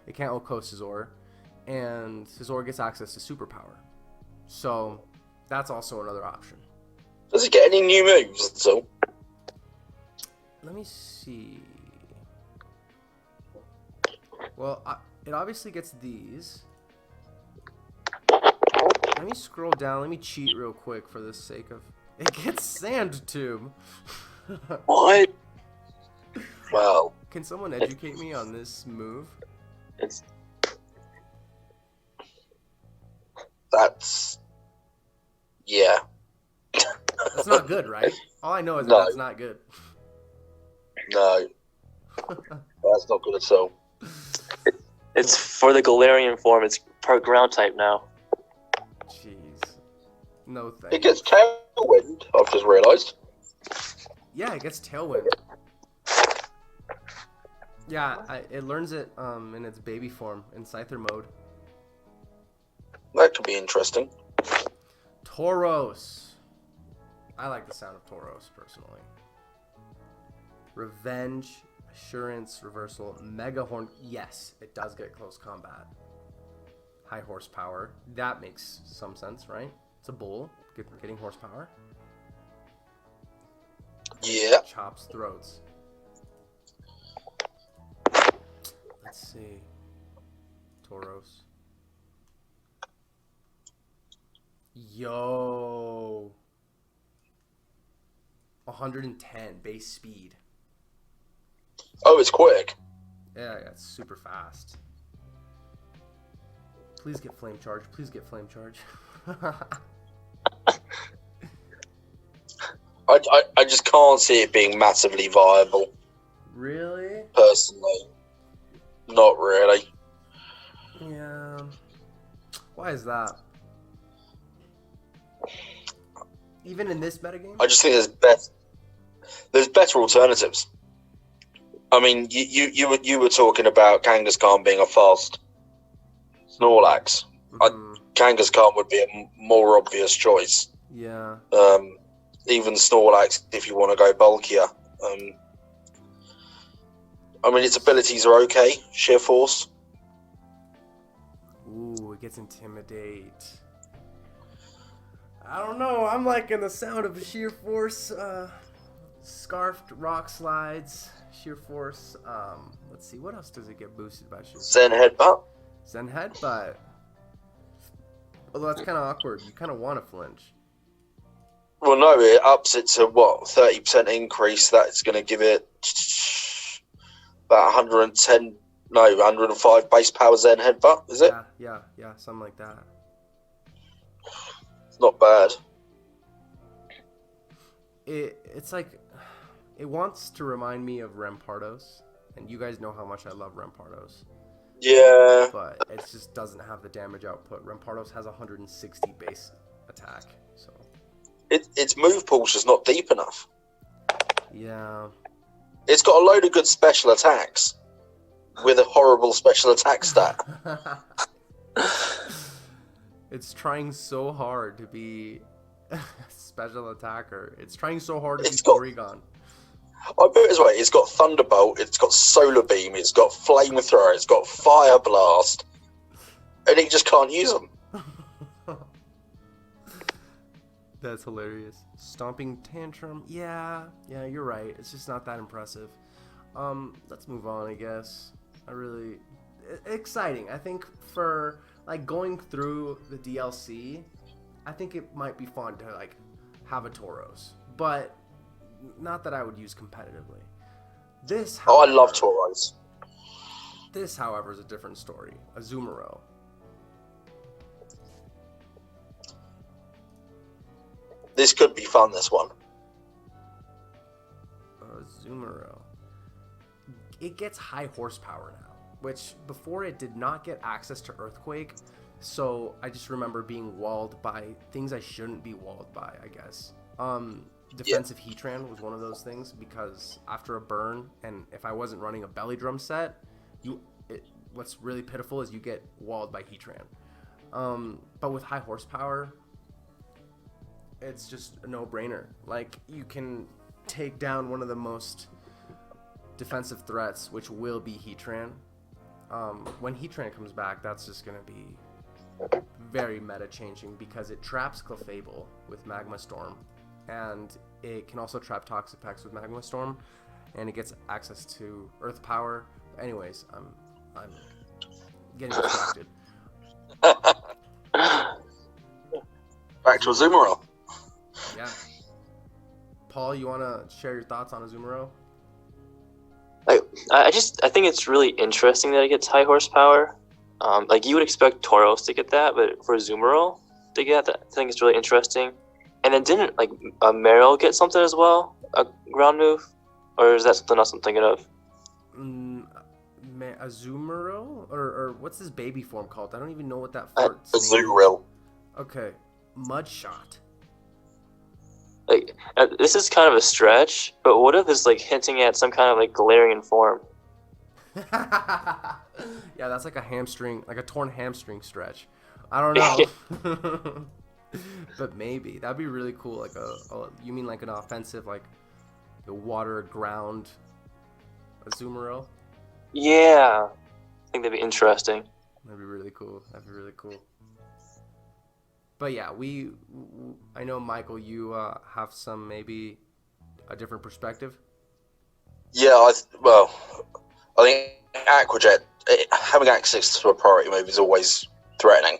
It can't OHKO Scizor, and Scizor gets access to Superpower. So that's also another option. Does it get any new moves at all? Let me see. Well, it obviously gets these. Let me scroll down. Let me cheat real quick for the sake of... It gets Sand Tube. What? Wow. Can someone educate me on this move? That's... Yeah. That's not good, right? All I know is that's not good. No. That's not good at all. It's for the Galarian form. It's part ground type now. Jeez. No thanks. It gets Tailwind, I've just realised. Yeah, it gets Tailwind. Yeah, it learns it in its baby form, in Scyther mode. That could be interesting. Tauros. I like the sound of Tauros, personally. Revenge, Assurance, Reversal, Mega Horn. Yes, it does get close combat. High horsepower. That makes some sense, right? It's a bull getting horsepower. Yeah. Chops throats. Let's see. Tauros. Yo. 110 base speed. Oh, it's quick. Yeah, it's super fast. Please get flame charge. Please get flame charge. I just can't see it being massively viable, Really? personally. Not really. Yeah. Why is that? Even in this metagame? I just think there's better alternatives. I mean, you were talking about Kangaskhan being a fast Snorlax. Mhm. Kangaskhan would be a more obvious choice. Yeah. Even Snorlax, if you want to go bulkier. I mean, its abilities are okay. Sheer Force. Ooh, it gets Intimidate. I don't know. I'm liking the sound of Sheer Force. Scarfed Rock Slides. Sheer Force. Let's see. What else does it get boosted by Sheer Force? Zen Headbutt. Zen Headbutt. Although that's kind of awkward. You kind of want to flinch. Well, no, it ups it to what, 30% increase. That's going to give it about 105 base power Zen Headbutt, is it? Yeah, something like that. It's not bad. It's like, it wants to remind me of Rampardos, and you guys know how much I love Rampardos. Yeah. But it just doesn't have the damage output. Rampardos has 160 base attack, so. Its move pool's just not deep enough. Yeah. It's got a load of good special attacks with a horrible special attack stat. It's trying so hard to be a special attacker. It's trying so hard to be Porygon. I put it this way, it's got Thunderbolt, it's got Solar Beam, it's got Flamethrower, it's got Fire Blast, and it just can't use them. That's hilarious. Stomping Tantrum. Yeah, you're right. It's just not that impressive. Let's move on, I guess. Exciting. I think for like going through the DLC, I think it might be fun to like have a Tauros, but not that I would use competitively. I love Tauros. This, however, is a different story. Azumarill. This could be fun, this one. Azumarill. It gets high horsepower now, which before it did not get access to Earthquake, so I just remember being walled by things I shouldn't be walled by, I guess. Defensive Heatran was one of those things, because after a burn, and if I wasn't running a Belly Drum set, what's really pitiful is you get walled by Heatran. But with high horsepower, it's just a no-brainer. Like, you can take down one of the most defensive threats, which will be Heatran. When Heatran comes back, that's just going to be very meta-changing, because it traps Clefable with Magma Storm, and it can also trap Toxapex with Magma Storm, and it gets access to Earth Power. Anyways, I'm getting distracted. Back to Azumarill. Yeah. Paul, you want to share your thoughts on Azumarill? I think it's really interesting that it gets high horsepower. Like you would expect Tauros to get that, but for Azumarill to get that, I think it's really interesting. And then didn't like Marill get something as well, a ground move, or is that something else I'm thinking of? Azumarill, or what's his baby form called? I don't even know what that fart's name is. Azurill. Okay, Mudshot. Like this is kind of a stretch, but what if it's like hinting at some kind of like Galarian form? Yeah, that's like a hamstring, like a torn hamstring stretch. I don't know. But maybe that'd be really cool. Like you mean like an offensive, like the water ground Azumarill? Yeah, I think that'd be interesting. That'd be really cool. But yeah, I know, Michael, you have some maybe a different perspective. Yeah, I think Aquajet having access to a priority move is always threatening.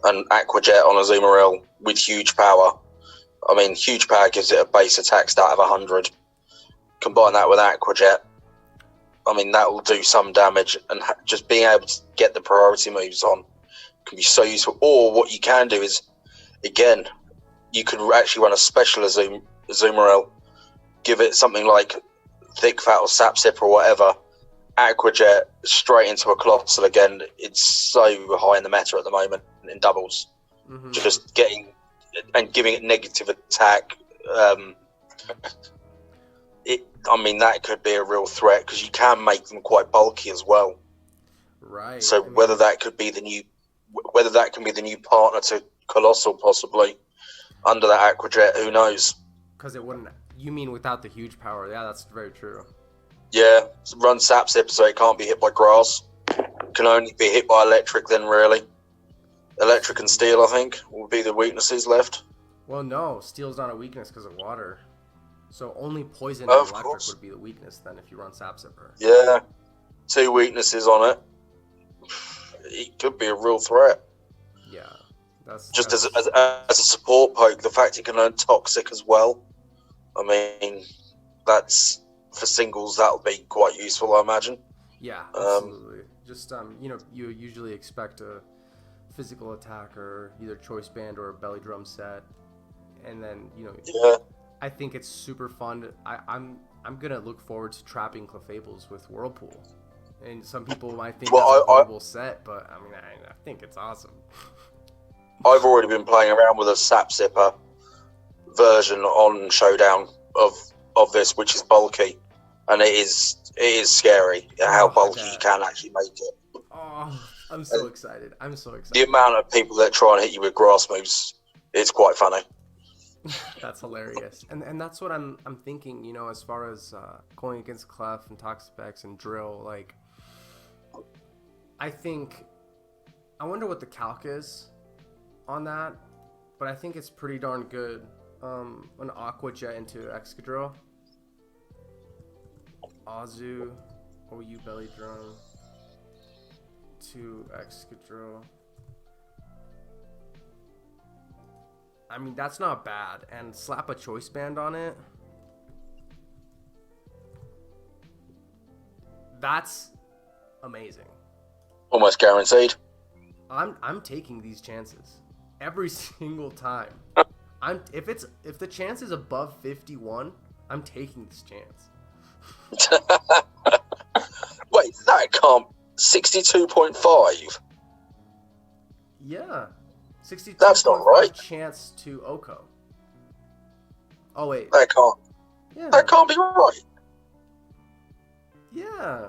And Aquajet on Azumarill with huge power. I mean, huge power gives it a base attack stat of 100. Combine that with Aquajet, I mean, that will do some damage. And just being able to get the priority moves on can be so useful. Or what you can do is, again, you could actually run a special Azumarill, give it something like Thick Fat or Sap Sip or whatever, Aquajet straight into a Colossal again. It's so high in the meta at the moment in doubles. Mm-hmm. Just getting and giving it negative attack. I mean, that could be a real threat because you can make them quite bulky as well. Right. So whether that can be the new partner to Colossal possibly under that Aquajet, who knows? Because it wouldn't. You mean without the huge power? Yeah, that's very true. Yeah, run Sap Sip so it can't be hit by grass. Can only be hit by electric then, really. Electric and steel, I think, will be the weaknesses left. Well, no, steel's not a weakness because of water. So only poison Oh, and of electric course. would be the weakness then if you run Sap Sipper. Yeah, 2 weaknesses on it. It could be a real threat. Yeah, that's Just that's, as a support poke, the fact it can learn Toxic as well. I mean, that's for singles. That'll be quite useful, I imagine. yeah, absolutely. Just you usually expect a physical attack or either choice band or a belly drum set, and then Yeah, I think it's super fun. I'm gonna look forward to trapping Clefables with Whirlpool, and some people might think Well, that's a I- horrible set, but I mean I think it's awesome. I've already been playing around with a Sap Sipper version on Showdown of this, which is bulky, and it is scary how Oh, I bulky bet. you can actually make it. Oh, I'm so excited. I'm so The excited. amount of people that try and hit you with grass moves, it's quite funny. That's hilarious, and that's what I'm thinking. As far as going against Clef and Toxapex and Drill, like I wonder what the calc is on that, but I think it's pretty darn good. An Aqua Jet into Excadrill, Azu, OU Belly Drum to Excadrill. I mean, that's not bad. And slap a choice band on it. That's amazing. Almost guaranteed. I'm taking these chances every single time. If the chance is above 51, I'm taking this chance. Wait, that can't. 62.5. Yeah. 62.5 That's not right. chance to Oko. Oh wait. That can't. Yeah. That can't be right. Yeah.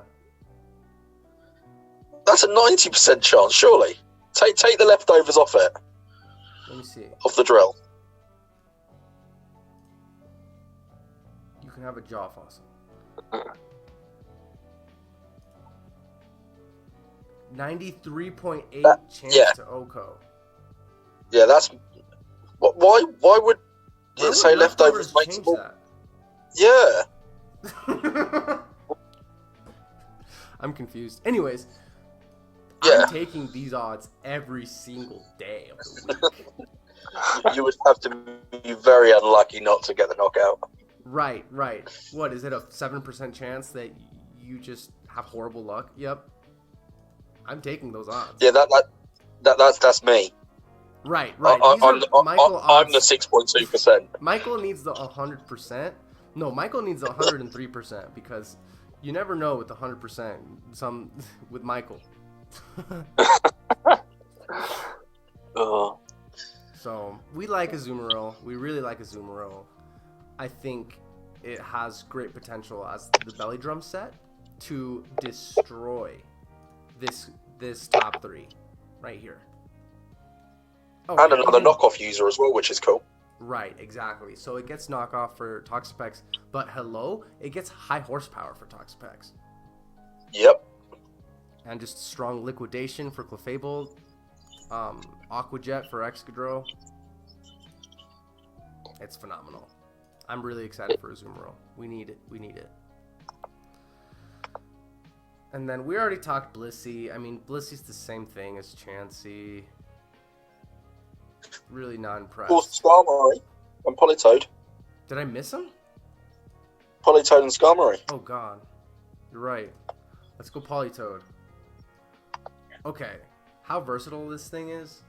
That's a 90% chance, surely. Take the leftovers off it, Let me see. off the drill. You can have a jaw fossil. 93.8 chance yeah. to Oko. Yeah, that's. Why would Why it would say leftovers make change small? that? Yeah. I'm confused. Anyways, Yeah. I'm taking these odds every single day of the week. You would have to be very unlucky not to get the knockout. Right. What is it, a 7% chance that you just have horrible luck? Yep. I'm taking those odds. Yeah, that's me. Right. I'm Michael I'm the odds. 6.2%. Michael needs the 100%. No, Michael needs the 103% because you never know with the 100%. Some with Michael. So we like Azumarill. We really like Azumarill. I think it has great potential as the belly drum set to destroy this top 3 right here. Oh, And another even- knockoff user as well, which is cool. Right, exactly. So it gets knockoff for Toxapex, but it gets high horsepower for Toxapex. Yep. And just strong liquidation for Clefable, Aqua Jet for Excadrill. It's phenomenal. I'm really excited for Azumarill. We need it. And then we already talked Blissey. I mean, Blissey's the same thing as Chansey. Really not Of course, impressed. Skarmory and Politoed. Did I miss him? Politoed and Skarmory. Oh god. You're right. Let's go Politoed. Okay. How versatile this thing is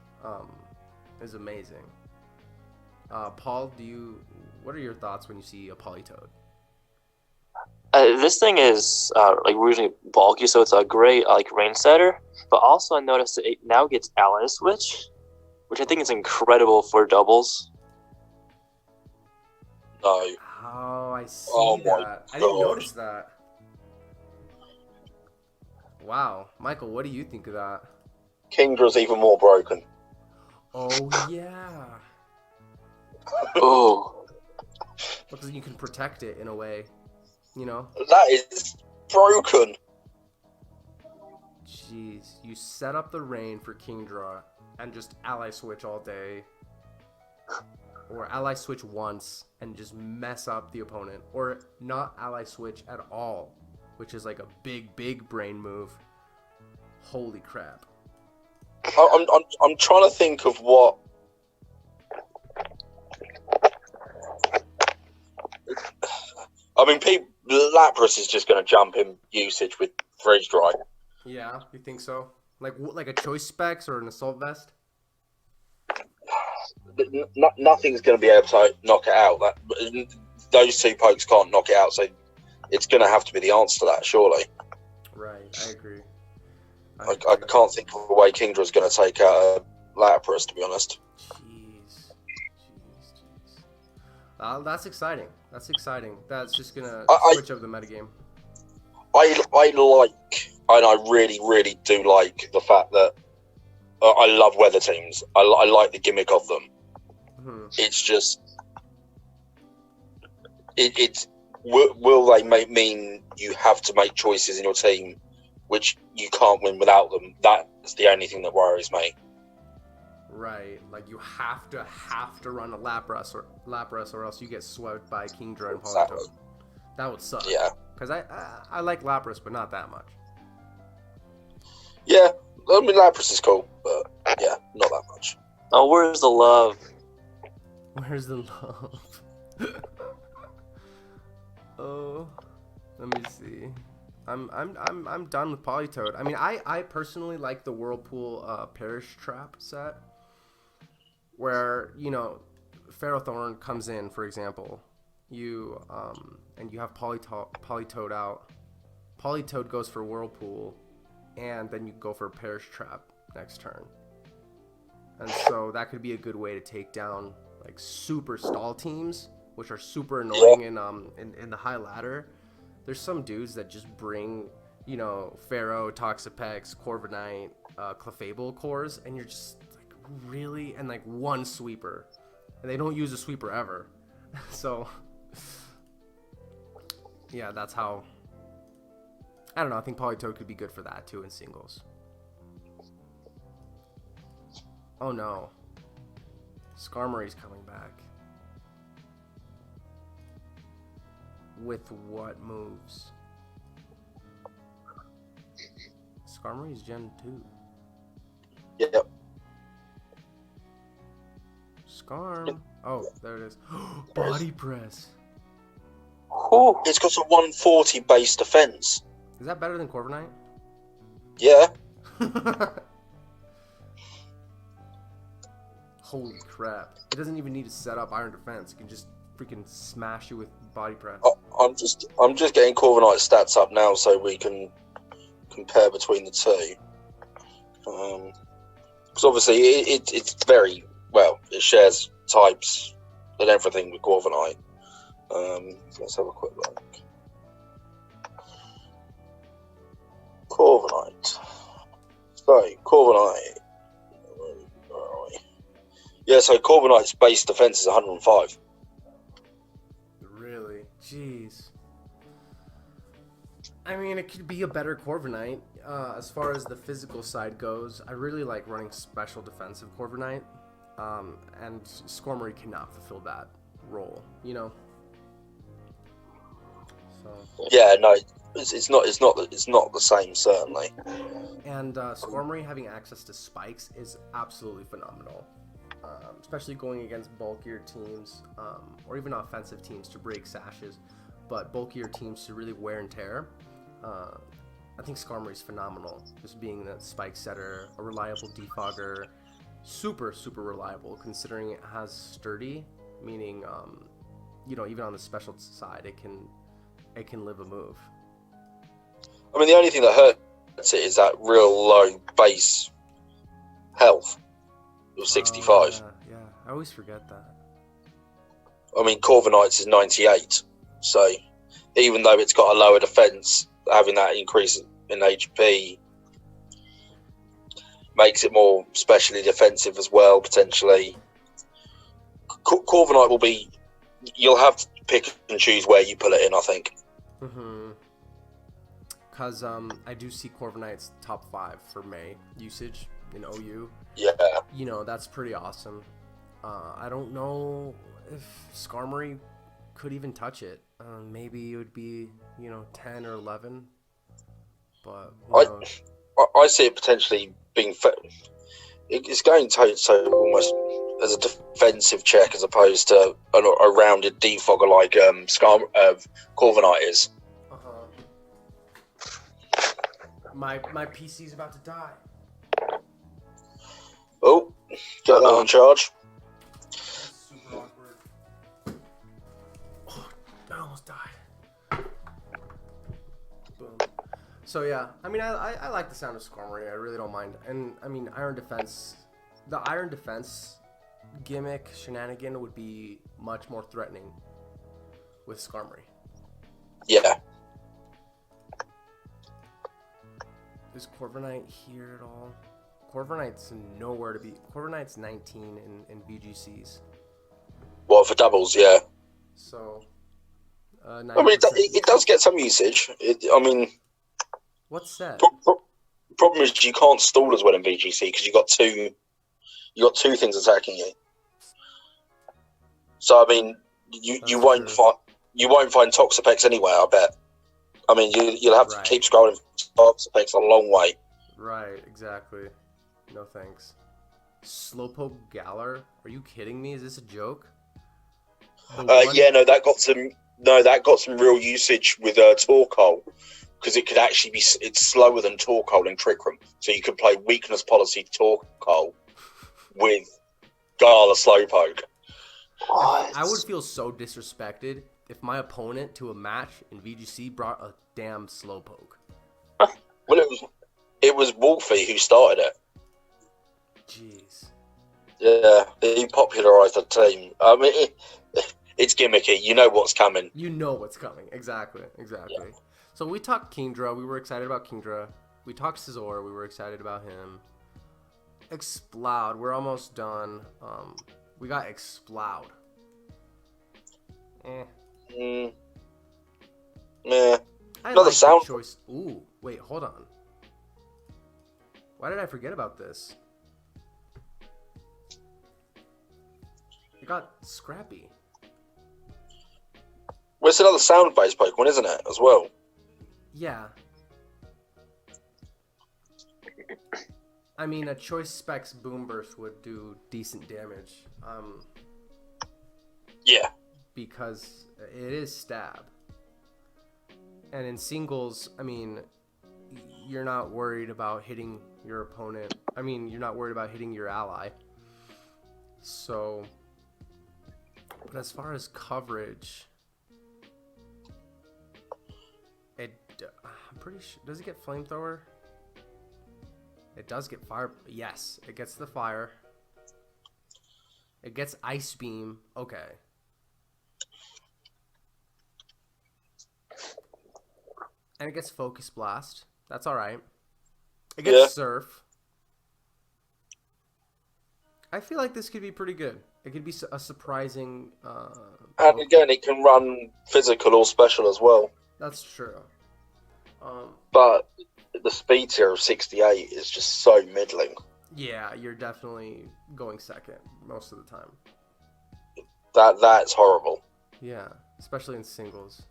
amazing. Paul, what are your thoughts when you see a Politoed? This thing is like originally bulky, so it's a great like rain setter. But also, I noticed that it now gets Ally Switch, which I think is incredible for doubles. No. Oh, I see Oh my that. I didn't God. notice that. Wow. Michael, what do you think of that? Kingdra's even more broken. Oh, yeah. Oh, Because you can protect it in a way, you know? That is broken. Jeez. You set up the rain for Kingdra and just ally switch all day. Or ally switch once and just mess up the opponent. Or not ally switch at all, which is like a big brain move. Holy crap. I'm trying to think of what. I mean, Lapras is just going to jump in usage with Freeze Dry. Yeah, you think so? Like a choice specs or an assault vest? Nothing's going to be able to knock it out. Those two pokes can't knock it out, so it's going to have to be the answer to that, surely. Right, I agree. I can't think of a way Kingdra's going to take out Lapras, to be honest. Jeez. That's exciting. That's just gonna switch up the metagame. I like, and I really do like the fact that I love weather teams. I like the gimmick of them. Hmm. It's just, will they mean you have to make choices in your team, which you can't win without them? That's the only thing that worries me. Right, like you have to run a Lapras or else you get swept by Kingdra and Politoed. Exactly. That would suck. Yeah. Because I like Lapras, but not that much. Yeah, I mean, Lapras is cool, but yeah, not that much. oh, where's the love? Where's the love? Oh, let me see. I'm done with Politoed. I mean, I personally like the Whirlpool Perish Trap set, where Ferrothorn comes in, for example, and you have Politoed out. Politoed goes for Whirlpool, and then you go for Perish Trap next turn. And so that could be a good way to take down like super stall teams, which are super annoying in the high ladder. There's some dudes that just bring, Pharaoh, Toxapex, Corviknight, Clefable cores, and you're just like, really? And like one sweeper. And they don't use a sweeper ever. So, yeah, that's how. I don't know. I think Politoed could be good for that too in singles. Oh no. Skarmory's coming back. With what moves? Skarmory's Gen 2. Yep. Skarm. Oh, there it is. Body press. Whew. It's got a 140 base defense. Is that better than Corviknight? Yeah. Holy crap. It doesn't even need to set up Iron Defense. It can just freaking smash you with body press. I'm just getting Corviknight stats up now so we can compare between the two. Because obviously it's very well. It shares types and everything with Corviknight. Let's have a quick look. Corviknight. So Corviknight. Where are we? Yeah, so Corviknight's base defense is 105. Really? Jeez. I mean, it could be a better Corviknight. As far as the physical side goes, I really like running special defensive Corviknight. And Skarmory cannot fulfill that role, So. Yeah, no, it's not the same, certainly. And Skarmory having access to spikes is absolutely phenomenal, especially going against bulkier teams or even offensive teams to break sashes, but bulkier teams to really wear and tear. I think Skarmory is phenomenal, just being a spike setter, a reliable defogger, super reliable considering it has sturdy, meaning even on the special side it can live a move. I mean, the only thing that hurts it is that real low base health of 65. Yeah, I always forget that. I mean, Corviknight's is 98, so even though it's got a lower defense, having that increase in HP makes it more specially defensive as well, potentially. Corviknight will be... You'll have to pick and choose where you put it in, I think. Because I do see Corviknight's top 5 for May usage in OU. Yeah. That's pretty awesome. I don't know if Skarmory could even touch it. Maybe it would be, 10 or 11. But I see it potentially being... It's going to almost as a defensive check as opposed to a rounded defogger like Corviknight is. My PC's about to die. Oh, got that on charge. That's super awkward. Oh, I almost died. Boom. So yeah, I mean, I like the sound of Skarmory. I really don't mind. And I mean, Iron Defense, the Iron Defense gimmick shenanigan would be much more threatening with Skarmory. Yeah. Is Corviknight here at all? Corviknight's nowhere to be. Corviknight's 19 in VGCs. Well, for doubles, yeah. So, I mean, it does get some usage. What's that? Problem is you can't stall as well in VGC because you got two things attacking you. So I mean, you won't find Toxapex anywhere. I bet. I mean, you'll have to keep scrolling for Toxapex a long way. Right, exactly. No thanks. Slowpoke Galar? Are you kidding me? Is this a joke? Yeah, no, that got some real usage with Torkoal, because it could actually be... It's slower than Torkoal and Trick Room, so you could play weakness policy Torkoal with Gala Slowpoke. I would feel so disrespected if my opponent to a match in VGC brought a damn Slowpoke. Well, it was Wolfie who started it. Jeez. Yeah, he popularised the team. I mean, it's gimmicky. You know what's coming. You know what's coming. Exactly. Yeah. So we talked Kingdra. We were excited about Kingdra. We talked Scizor. We were excited about him. Exploud. We're almost done. We got Exploud. Meh. I Another like sound choice. Ooh, wait, hold on. Why did I forget about this? It got Scrappy. Well, it's another sound-based Pokemon, isn't it, as well? Yeah. I mean, a Choice Specs Boom Burst would do decent damage. Yeah. Because it is stab. And in singles, I mean, you're not worried about hitting your opponent. I mean, you're not worried about hitting your ally. So, but as far as coverage, I'm pretty sure, does it get Flamethrower? It does get fire. Yes, it gets the fire. It gets Ice Beam. Okay. And it gets Focus Blast. That's alright. It gets Surf. I feel like this could be pretty good. It could be a surprising... and again, it can run physical or special as well. That's true. But the speed tier of 68 is just so middling. Yeah, you're definitely going second most of the time. That's horrible. Yeah, especially in singles.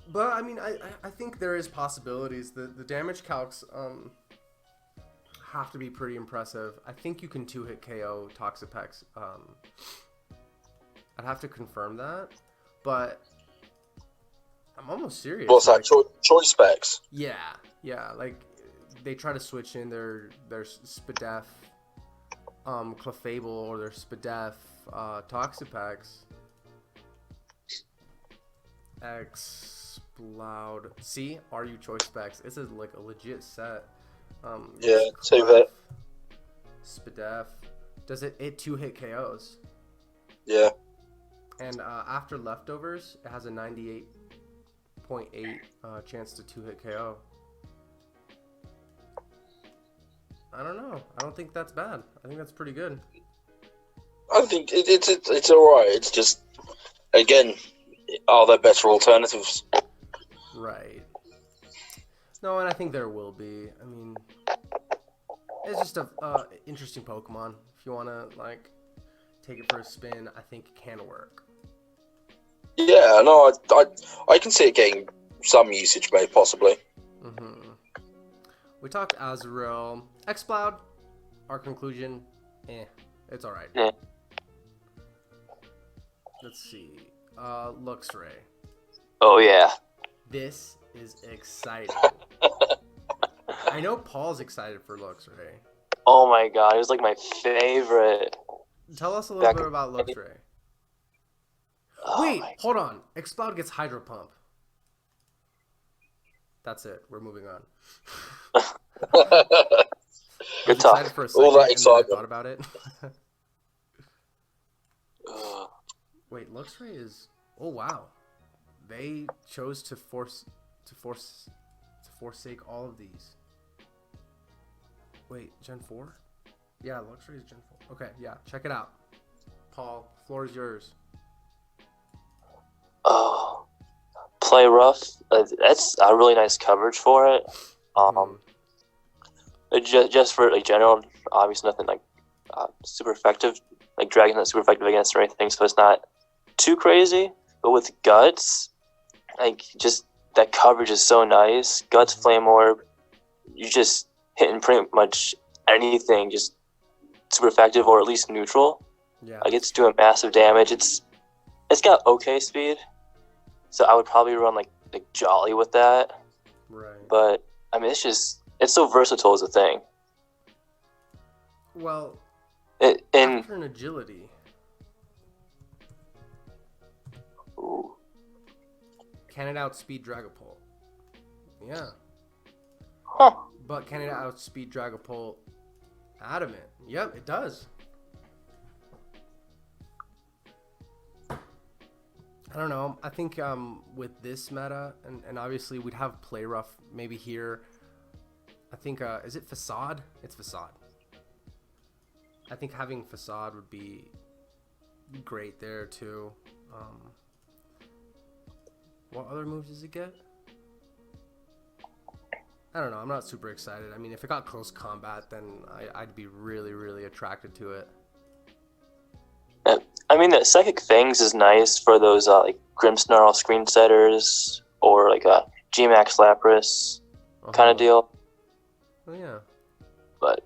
But I mean, I think there is possibilities. The damage calcs have to be pretty impressive. I think you can 2-hit KO Toxapex. I'd have to confirm that, but I'm almost serious. What's like, that? Choice specs? Yeah. Like they try to switch in their Spadef, Clefable, or their Spadef, Toxapex. Exploud. See, RU choice specs. This is like a legit set. Yeah, save it. Spadef. Does it 2-hit KOs? Yeah. And after leftovers, it has a 98.8 chance to 2-hit KO. I don't know. I don't think that's bad. I think that's pretty good. I think it's all right. It's just, again, are there better alternatives? Right. No, and I think there will be. I mean, it's just a interesting Pokemon. If you want to like take it for a spin, I think it can work. Yeah, no, I can see it getting some usage, maybe possibly. Mm-hmm. We talked Azurill, Exploud. Our conclusion, it's all right. Yeah. Let's see, Luxray. Oh yeah. This is exciting. I know Paul's excited for Luxray. Oh my god, it was like my favorite. Tell us a little bit about Luxray. Oh Wait, my- hold on. Exploud gets Hydro Pump. That's it. We're moving on. Good talk. Excited for a second, All that and then I excitement. thought about it. Ugh. Wait, Luxray is. Oh wow, they chose to forsake all of these. Wait, Gen 4? Yeah, Luxray is Gen 4. Okay, yeah, check it out. Paul, floor is yours. Oh, play rough. That's a really nice coverage for it. Just for like general, obviously nothing like super effective. Like Dragon's not super effective against or anything, so it's not too crazy. But with Guts, like just that coverage is so nice. Guts, Flame Orb, you just hitting pretty much anything, just super effective or at least neutral. Yeah. Like it's doing massive damage. It's got okay speed, so I would probably run like Jolly with that. Right. But I mean, it's so versatile as a thing. Well, And after an agility, ooh, can it outspeed Dragapult? Yeah. huh? But can it outspeed Dragapult Adamant? Yep, it does. I don't know. I think with this meta, and obviously we'd have Play Rough maybe here. I think, is it Facade? It's Facade. I think having Facade would be great there too. What other moves does it get? I don't know. I'm not super excited. I mean, if it got close combat, then I'd be really, really attracted to it. I mean, that Psychic Fangs is nice for those like Grimmsnarl screen setters or like a Gmax Lapras kind of deal. Oh yeah. But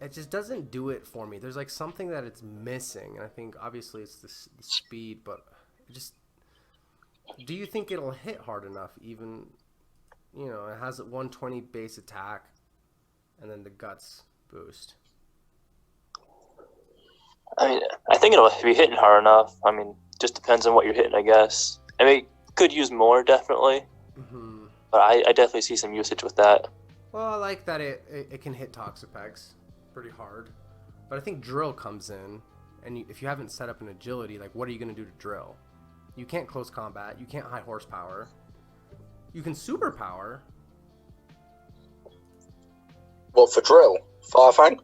It just doesn't do it for me. There's like something that it's missing, and I think obviously it's the speed, but it just. Do you think it'll hit hard enough? Even, you know, it has a 120 base attack, and then the guts boost. I mean, I think it'll be hitting hard enough. I mean, just depends on what you're hitting, I guess. I mean, could use more definitely, Mm-hmm. but I definitely see some usage with that. Well, I like that it can hit Toxapex pretty hard, but I think Drill comes in, and if you haven't set up an agility, like what are you going to do to Drill? You can't close combat. You can't high horsepower. You can superpower. What for Drill? Firefang?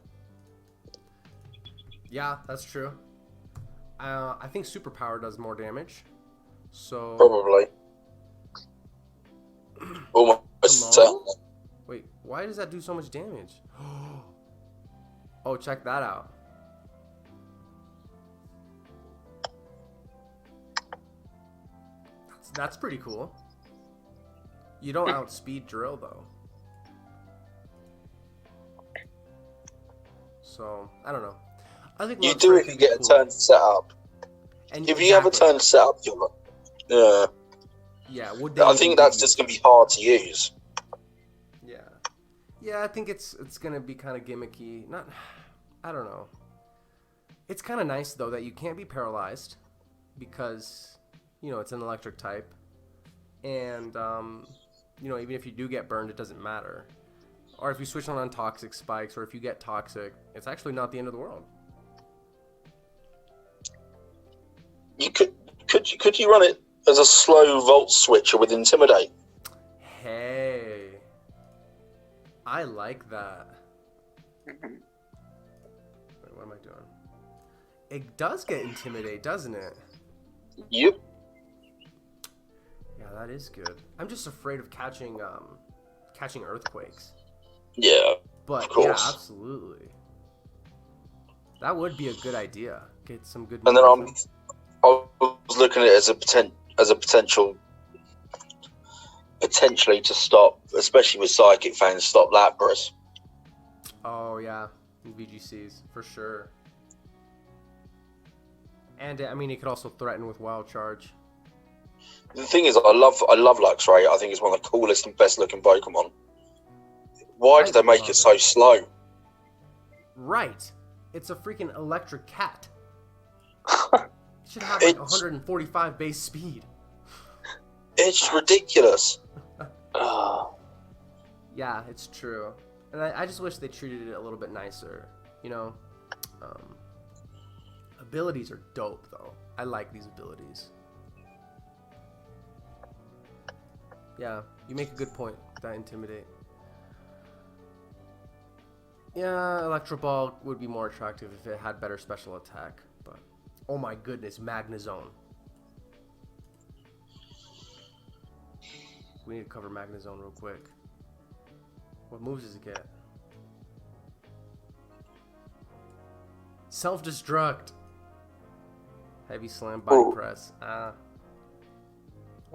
Yeah, that's true. I think superpower does more damage. So Probably. Almost. Hello? Wait, why does that do so much damage? Oh, check that out. That's pretty cool. You don't outspeed drill though. So I don't know. I think You love do spray if you can be get a cool. turn set up. And If you have a turn set up, you're like, yeah. Yeah, would they I even think give that's you- just going to be hard to use. Yeah. Yeah, I think it's gonna be kind of gimmicky. Not, I don't know. It's kind of nice though that you can't be paralyzed because it's an electric type, and even if you do get burned, it doesn't matter. Or if you switch on toxic spikes, or if you get toxic, it's actually not the end of the world. You could you run it as a slow volt switcher with Intimidate? Hey, I like that. Wait, what am I doing? It does get Intimidate, doesn't it? Yep. Yeah, that is good. I'm just afraid of catching earthquakes. Yeah. But Of course. yeah, absolutely. That would be a good idea. Get some good. And then momentum. I was looking at it as a potentially to stop, especially with Psychic Fangs, stop Lapras. Oh yeah, VGCs for sure. And I mean, it could also threaten with Wild Charge. The thing is, I love Luxray. I think it's one of the coolest and best looking Pokemon. Why did they make love it so slow? Right. It's a freaking electric cat. It should have like It's- 145 base speed. It's ridiculous. Yeah, it's true. And I just wish they treated it a little bit nicer. Abilities are dope, though. I like these abilities. Yeah, you make a good point. That Intimidate. Yeah, Electro Ball would be more attractive if it had better special attack. But, oh my goodness, Magnezone. We need to cover Magnezone real quick. What moves does it get? Self-destruct. Heavy slam, body Ooh. press. Why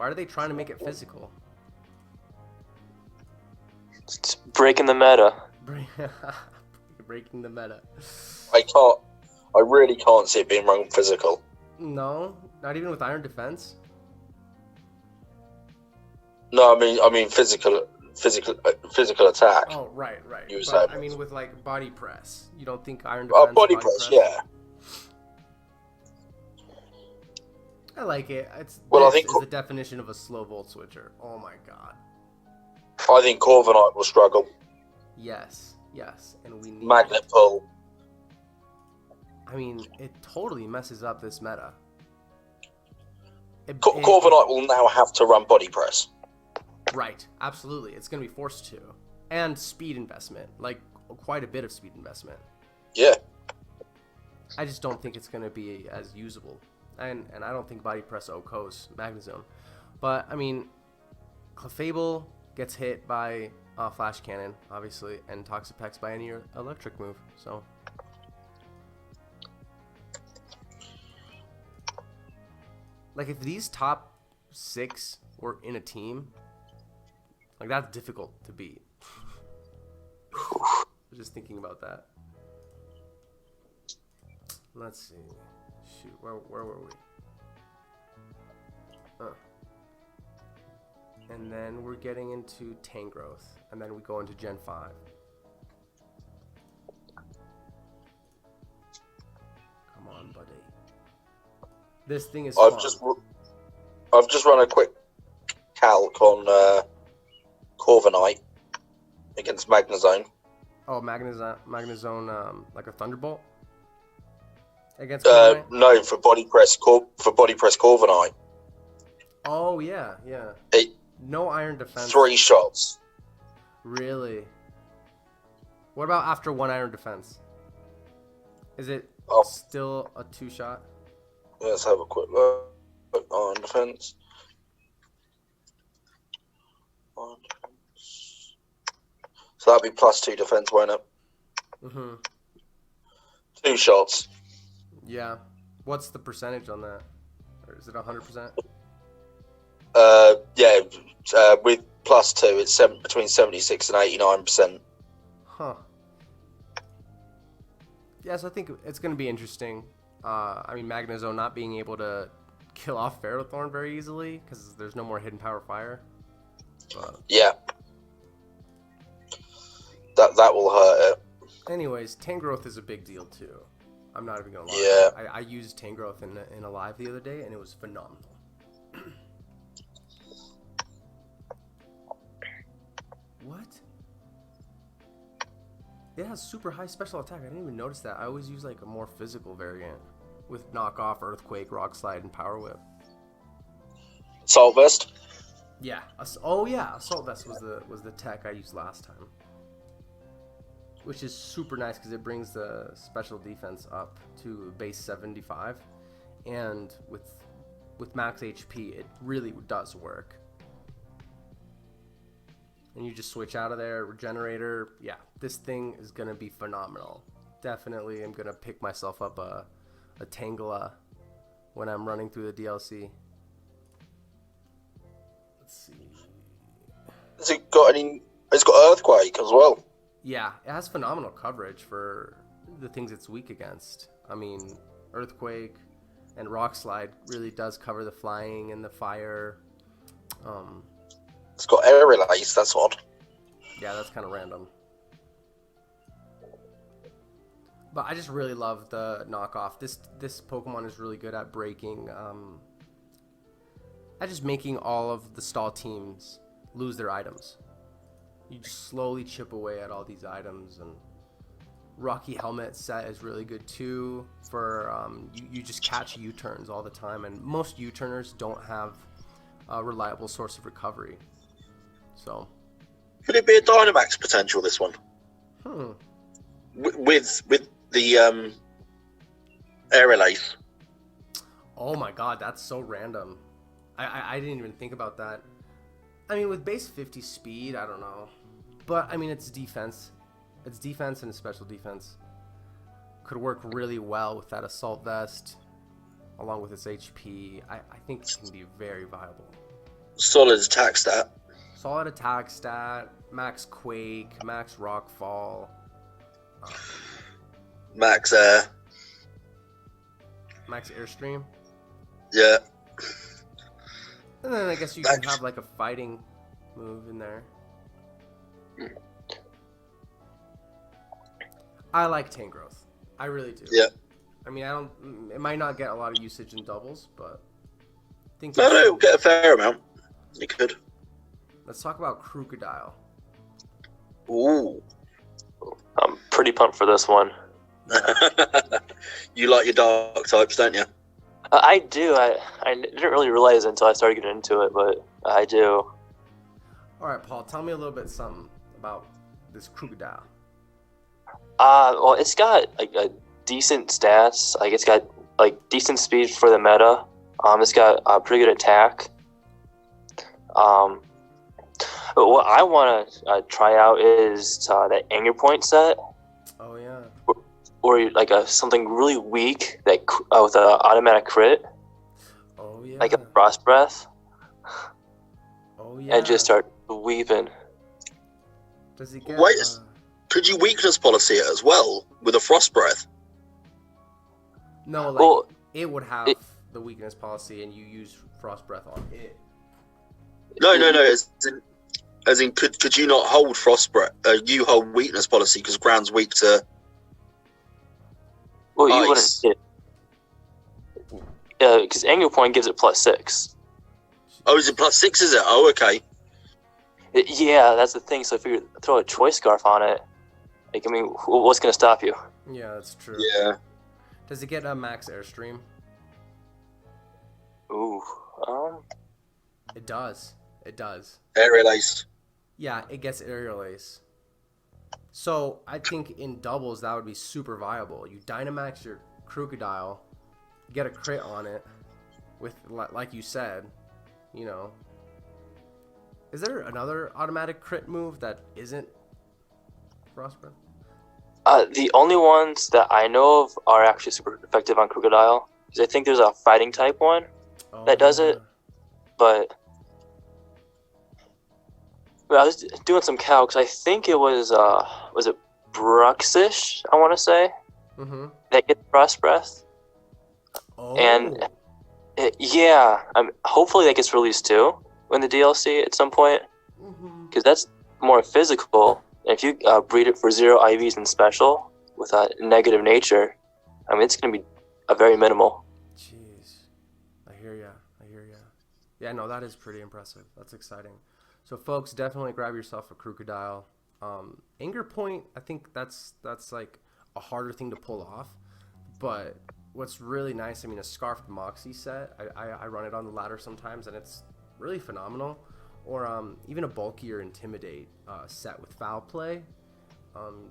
are they trying to make it physical? It's breaking the meta. Breaking the meta. I really can't see it being run physical. No, not even with Iron Defense. No, I mean physical attack. Oh, right. You But, said- I mean, with like body press. You don't think Iron Defense? Body press, yeah. I like it. Well, I This think- is the definition of a slow volt switcher. Oh my god. I think Corviknight will struggle. Yes, and we need Magnet it. pull. I mean, it totally messes up this meta. Corviknight will now have to run body press. Right, absolutely. It's going to be forced to. And speed investment, like quite a bit of speed investment. Yeah. I just don't think it's going to be as usable. And I don't think body press OHKOs Magnezone. But, I mean, Clefable gets hit by Flash Cannon, obviously, and Toxapex by any electric move. So, like, if these top 6 were in a team, like, that's difficult to beat. I was just thinking about that. Let's see. Shoot, where were we? And then we're getting into Tangrowth, and then we go into Gen 5. Come on, buddy. This thing is fun. I've just run a quick calc on Corviknight against Magnezone. Oh, Magnezone, like a Thunderbolt? Against Corviknight? No, for body press Corviknight. Oh, yeah. No Iron Defense. 3 shots. Really? What about after 1 Iron Defense? Is it Oh. still a 2-shot? Let's have a quick look on defense. So that'd be +2 defense, won't it? Mm-hmm. 2 shots. Yeah. What's the percentage on that? Or is it 100%? Yeah, with +2, it's between 76 and 89%. Huh. Yeah, so I think it's going to be interesting. I mean, Magnezone not being able to kill off Ferrothorn very easily because there's no more hidden power fire. But Yeah. That will hurt it. anyways, Tangrowth is a big deal too. I'm not even going to lie. Yeah. I used Tangrowth in a live the other day, and it was phenomenal. What? It has super high special attack. I didn't even notice that. I always use like a more physical variant with knockoff, Earthquake, Rock Slide, and Power Whip. Assault Vest? Yeah. Assault Vest was the tech I used last time, which is super nice because it brings the special defense up to base 75, and with max HP, it really does work. And you just switch out of there, Regenerator. Yeah, this thing is gonna be phenomenal. Definitely, I'm gonna pick myself up a Tangela when I'm running through the DLC. Let's see. Has it got any? It's got Earthquake as well. Yeah, it has phenomenal coverage for the things it's weak against. I mean, Earthquake and Rock Slide really does cover the flying and the fire. It's got Aerial Ace, that's odd. Yeah, that's kind of random. But I just really love the knockoff. This Pokemon is really good at breaking, at just making all of the stall teams lose their items. You just slowly chip away at all these items, and Rocky Helmet set is really good too for you just catch U-turns all the time, and most U-turners don't have a reliable source of recovery. So Could it be a Dynamax potential, this one? With the Aerial Ace. Oh my god, that's so random. I didn't even think about that. I mean, with base 50 speed, I don't know. But, I mean, it's defense. It's defense and special defense. Could work really well with that Assault Vest, along with its HP. I think it can be very viable. Solid attack stat. Solid attack stat, max Quake, max Rockfall, Max Air. max Airstream. Yeah. And then I guess you can have like a fighting move in there. I like Tangrowth. I really do. Yeah. I mean, it might not get a lot of usage in doubles, but I think No, it'll get a fair amount. It could. Let's talk about Crocodile. Ooh. I'm pretty pumped for this one. You like your dark types, don't you? I do. I didn't really realize it until I started getting into it, but I do. All right, Paul, tell me a little bit something about this Crocodile. Well, it's got like a decent stats. Like it's got like decent speed for the meta. It's got a pretty good attack. But what I want to try out is that Anger Point set, Oh yeah. or like something really weak that with an automatic crit, Oh yeah. like a Frost Breath, Oh yeah. and just start weeping. Does he get? Wait, could you weakness policy it as well with a Frost Breath? No, like Well, it would have the weakness policy, and you use Frost Breath on it. No. As in, could you not hold Frost Breath? You hold weakness policy because ground's weak to. Well, you Ice. wouldn't. Because Anger Point gives it +6. Oh, is it +6? Is it? Oh, okay. Yeah, that's the thing. So if you throw a Choice Scarf on it, like I mean, what's gonna stop you? Yeah, that's true. Yeah. Does it get a max Airstream? Ooh. It does. It does. Aerial Ace. Yeah, it gets Aerial Ace. So I think in doubles that would be super viable. You Dynamax your Crocodile, get a crit on it, with like you said, you know. Is there another automatic crit move that isn't Frost Breath? The only ones that I know of are actually super effective on Crocodile. Because I think there's a fighting type one that does it, but Well, I was doing some calcs. I think it was it Bruxish, I want to say, Mm-hmm. that gets Frost Breath. Oh. And yeah, hopefully that gets released too in the DLC at some point, because that's more physical. And if you breed it for 0 IVs and special with a negative nature, I mean, it's going to be a very minimal. Jeez. I hear ya. Yeah, no, that is pretty impressive. That's exciting. So, folks, definitely grab yourself a Crocodile. Anger Point, I think that's like a harder thing to pull off. But what's really nice, I mean, a Scarfed Moxie set, I run it on the ladder sometimes, and it's really phenomenal. Or even a bulkier Intimidate set with Foul Play.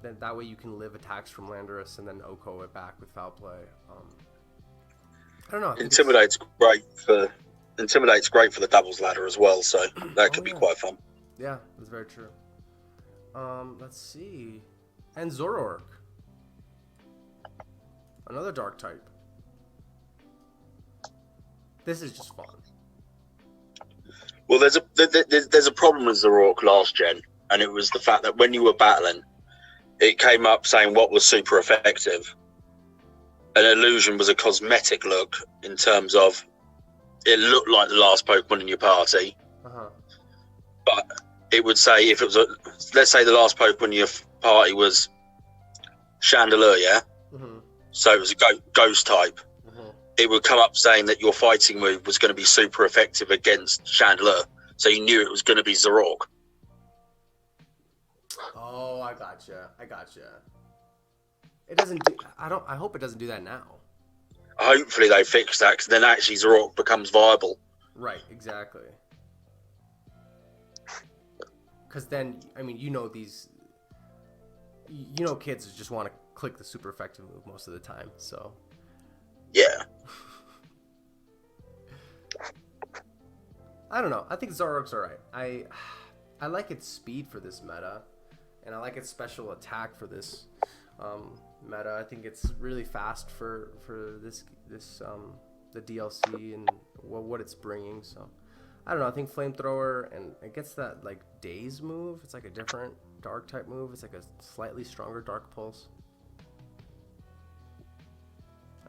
Then that way you can live attacks from Landorus and then Oko it back with Foul Play. I don't know. I think Intimidate's great for the doubles ladder as well, so that could be quite fun. Yeah, that's very true. Let's see. And Zoroark. Another dark type. This is just fun. Well, there's a problem with Zoroark last gen, and it was the fact that when you were battling, it came up saying what was super effective. An illusion was a cosmetic look in terms of it looked like the last Pokemon in your party, but it would say if it was let's say the last Pokemon in your party was Chandelure, yeah. So it was a ghost type. It would come up saying that your fighting move was going to be super effective against Chandelure, so you knew it was going to be Zoroark. Oh, I gotcha. It doesn't do. I hope it doesn't do that now. Hopefully they fix that, because then actually Zoroark becomes viable. Right. Exactly. Because then, I mean, kids just want to click the super effective move most of the time. So. Yeah. I don't know. I think Zoroark's alright. I like its speed for this meta, and I like its special attack for this meta. I think it's really fast for this the DLC and what it's bringing. So I don't know. I think Flamethrower, and it gets that like Daze move. It's like a different dark type move. It's like a slightly stronger Dark Pulse.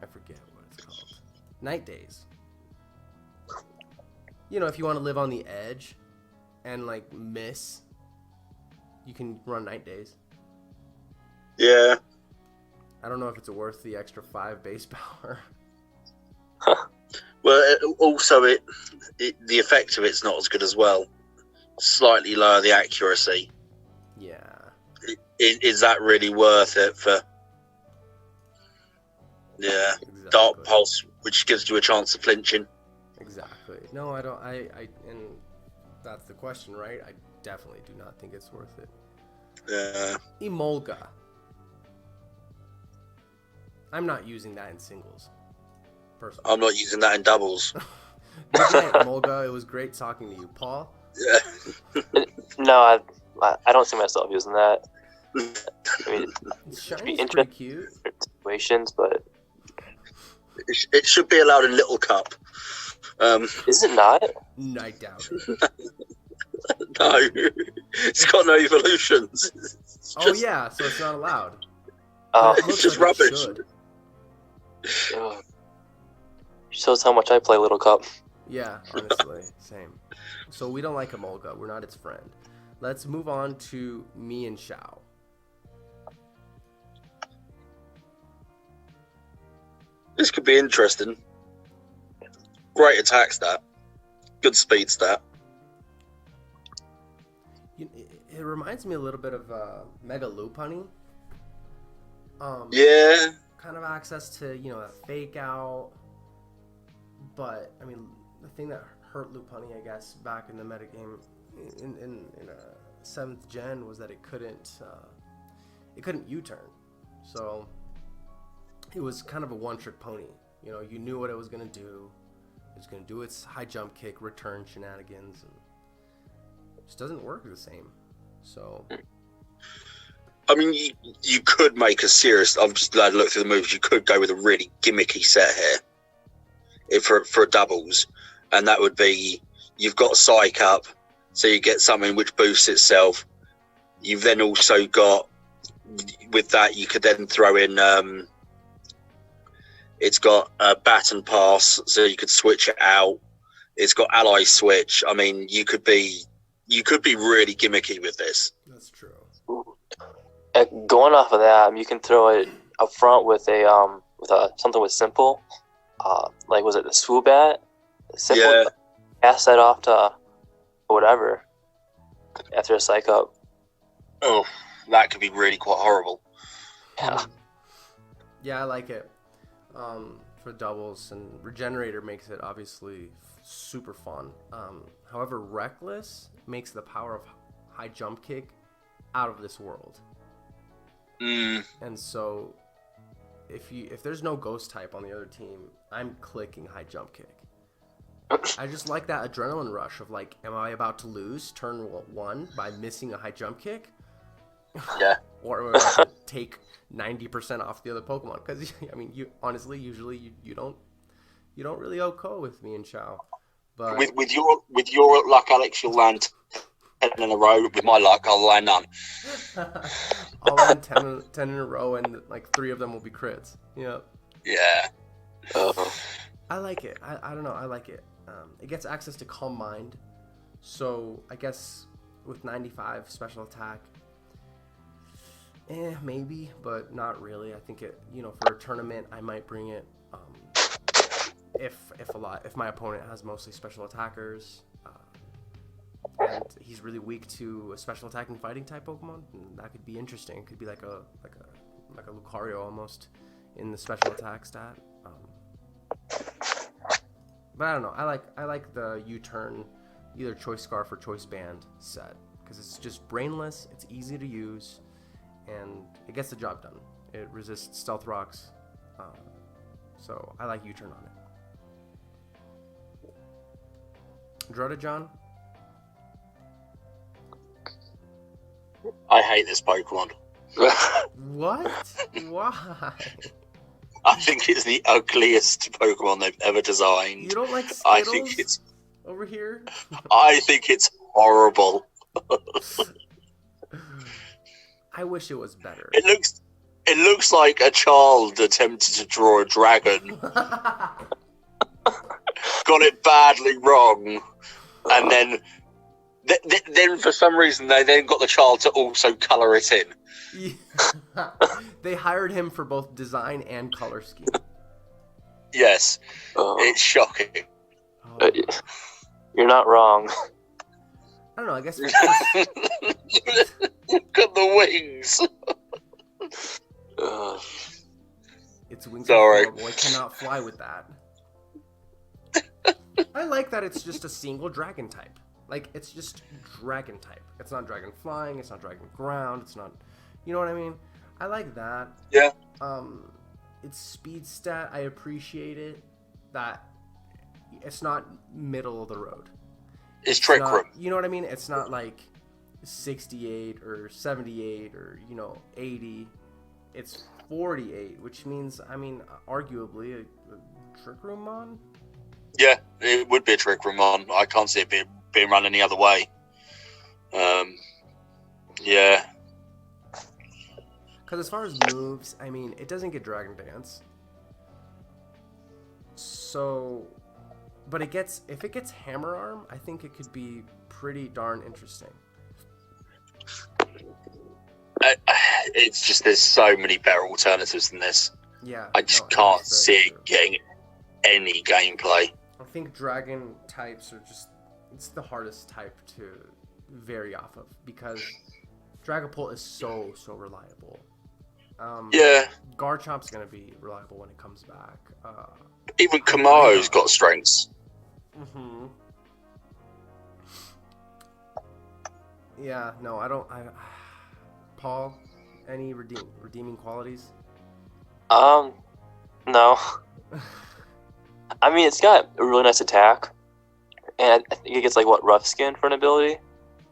I forget what it's called. Night Daze. You know, if you want to live on the edge and like miss, you can run Night Daze. Yeah. I don't know if it's worth the extra 5 base power. Well, the effect of it's not as good as well. Slightly lower the accuracy. Yeah. Is that really worth it for? Yeah. Exactly. Dark Pulse, which gives you a chance of flinching. Exactly. No, I don't. And that's the question, right? I definitely do not think it's worth it. Yeah. Emolga. I'm not using that in singles. Personally. I'm not using that in doubles. Good night, Emolga. It was great talking to you, Paul. Yeah. No, I don't see myself using that. I mean, Shiny's pretty cute. Situations, but it should be allowed in Little Cup. Is it not? I doubt it. No, it's got no evolutions. Yeah, so it's not allowed. It's just rubbish. Shows how much I play Little Cup. Yeah, honestly, same. So we don't like Emolga. We're not its friend. Let's move on to Mian Xiao. This could be interesting. Great attack stat. Good speed stat. It reminds me a little bit of Mega Lopunny. Yeah. Kind of access to, a fake out. But, I mean, the thing that hurt Lopunny, I guess, back in the metagame in 7th gen was that it couldn't U-turn. So, it was kind of a one-trick pony. You knew what it was going to do. It was going to do its high jump kick, return shenanigans, and it just doesn't work the same. So, I mean, you could make a serious. I've just looked through the moves. You could go with a really gimmicky set here, for doubles, and that would be you've got Psych up, So you get something which boosts itself. You've then also got, with that, you could then throw in, it's got a bat and pass, so you could switch it out. It's got ally switch. I mean, you could be really gimmicky with this. That's true. Going off of that, you can throw it up front with a something with simple, like was it the Swoobat? Simple, Yeah. pass that off to whatever after a psych up. Oh, that could be really quite horrible. Yeah. Yeah, I like it. For doubles, and Regenerator makes it obviously super fun. However, Reckless makes the power of high jump kick out of this world. And so if there's no ghost type on the other team, I'm clicking high jump kick. I just like that adrenaline rush of like, am I about to lose turn 1 by missing a high jump kick? Yeah. Or am I about to take 90% off the other Pokemon? Because I mean, usually you don't really OHKO with me and Chow. But With your luck, Alex, you'll land 10 in a row. With my luck, I'll land none. I'll land 10 in a row, and like 3 of them will be crits. Yeah. Yeah. I like it. I don't know. I like it. It gets access to Calm Mind. So I guess with 95 special attack, maybe, but not really. I think it, for a tournament, I might bring it. If my opponent has mostly special attackers, and he's really weak to a special attacking fighting type Pokemon, that could be interesting. It could be like a Lucario almost in the special attack stat. But I don't know. I like the U-turn, either Choice Scarf or Choice Band set, because it's just brainless. It's easy to use, and it gets the job done. It resists Stealth Rocks, so I like U-turn on it. Drota John? I hate this Pokemon. What? Why? I think it's the ugliest Pokemon they've ever designed. You don't like Skittles I think it's over here? I think it's horrible. I wish it was better. It looks like a child attempted to draw a dragon, got it badly wrong, and then for some reason they then got the child to also colour it in. They hired him for both design and color scheme. Yes, it's shocking. Oh. You're not wrong. I don't know. I guess Look at the wings. its wings Sorry. are horrible. I cannot fly with that. I like that it's just a single dragon type. Like, it's just dragon type. It's not dragon flying. It's not dragon ground. It's not. You know what I mean? I like that. Yeah. Its speed stat, I appreciate it. That it's not middle of the road. It's Trick not, Room. you know what I mean? It's not like 68 or 78 or 80. It's 48, which means, I mean, arguably a Trick Room mon. Yeah, it would be a Trick Room on. I can't see it being run any other way. Yeah. Because as far as moves, I mean, it doesn't get Dragon Dance. So, but if it gets Hammer Arm, I think it could be pretty darn interesting. It's just there's so many better alternatives than this. Yeah. I just can't see it getting any gameplay. I think Dragon types are just, it's the hardest type to vary off of because Dragapult is so reliable. Yeah. Garchomp's gonna be reliable when it comes back. Even Kamao's got strengths. Mm-hmm. Yeah, no, I don't. Paul, any redeeming qualities? No. I mean, it's got a really nice attack, and I think it gets Rough Skin for an ability.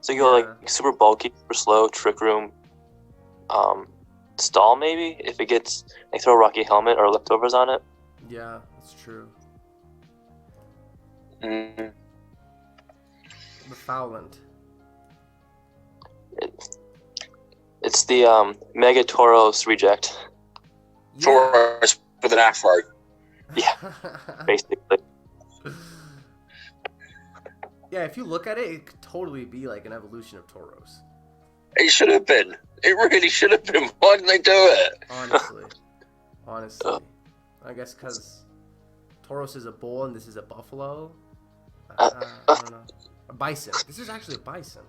So you go super bulky, super slow, Trick Room, Stall maybe if it gets throw a Rocky Helmet or Leftovers on it. Yeah, that's true. Mm. The Fowland. It's the Mega Tauros reject, Yeah. Tauros with an afro. basically. Yeah, if you look at it, it could totally be like an evolution of Tauros. It should have been. It really should have been. Why didn't they do it? Honestly, I guess because Tauros is a bull and this is a buffalo. I don't know. A bison. This is actually a bison.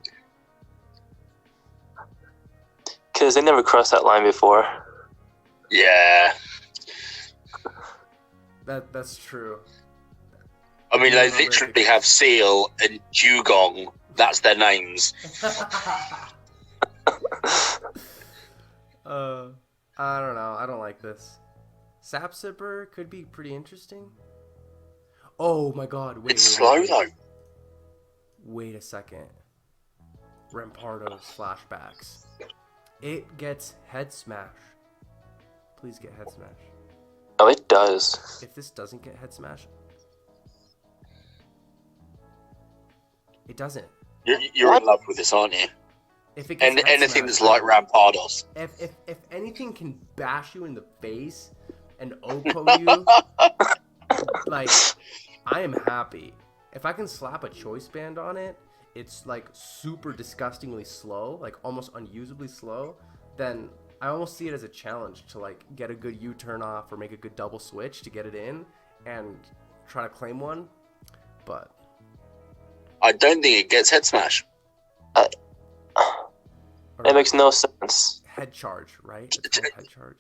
Because they never crossed that line before. Yeah. That's true. I mean, Yeah, they no, literally really. have Seal and Dugong. That's their names. I don't know. I don't like this. Sap Sipper could be pretty interesting. Oh my god, wait. It's slow, though. Wait a second. Rampardo's flashbacks. It gets head smash. Please get head smash. Oh, it does. If this doesn't get head smash, it doesn't. You're in love with this, aren't you? If it gets And head anything smash, that's like Rampardos. if anything can bash you in the face and OPO you, like, I am happy. If I can slap a choice band on it, it's like super disgustingly slow, like almost unusably slow, then I almost see it as a challenge to like get a good U-turn off or make a good double switch to get it in and try to claim one. But I don't think it gets head smash. It makes no sense. head charge, right? It's called head charge.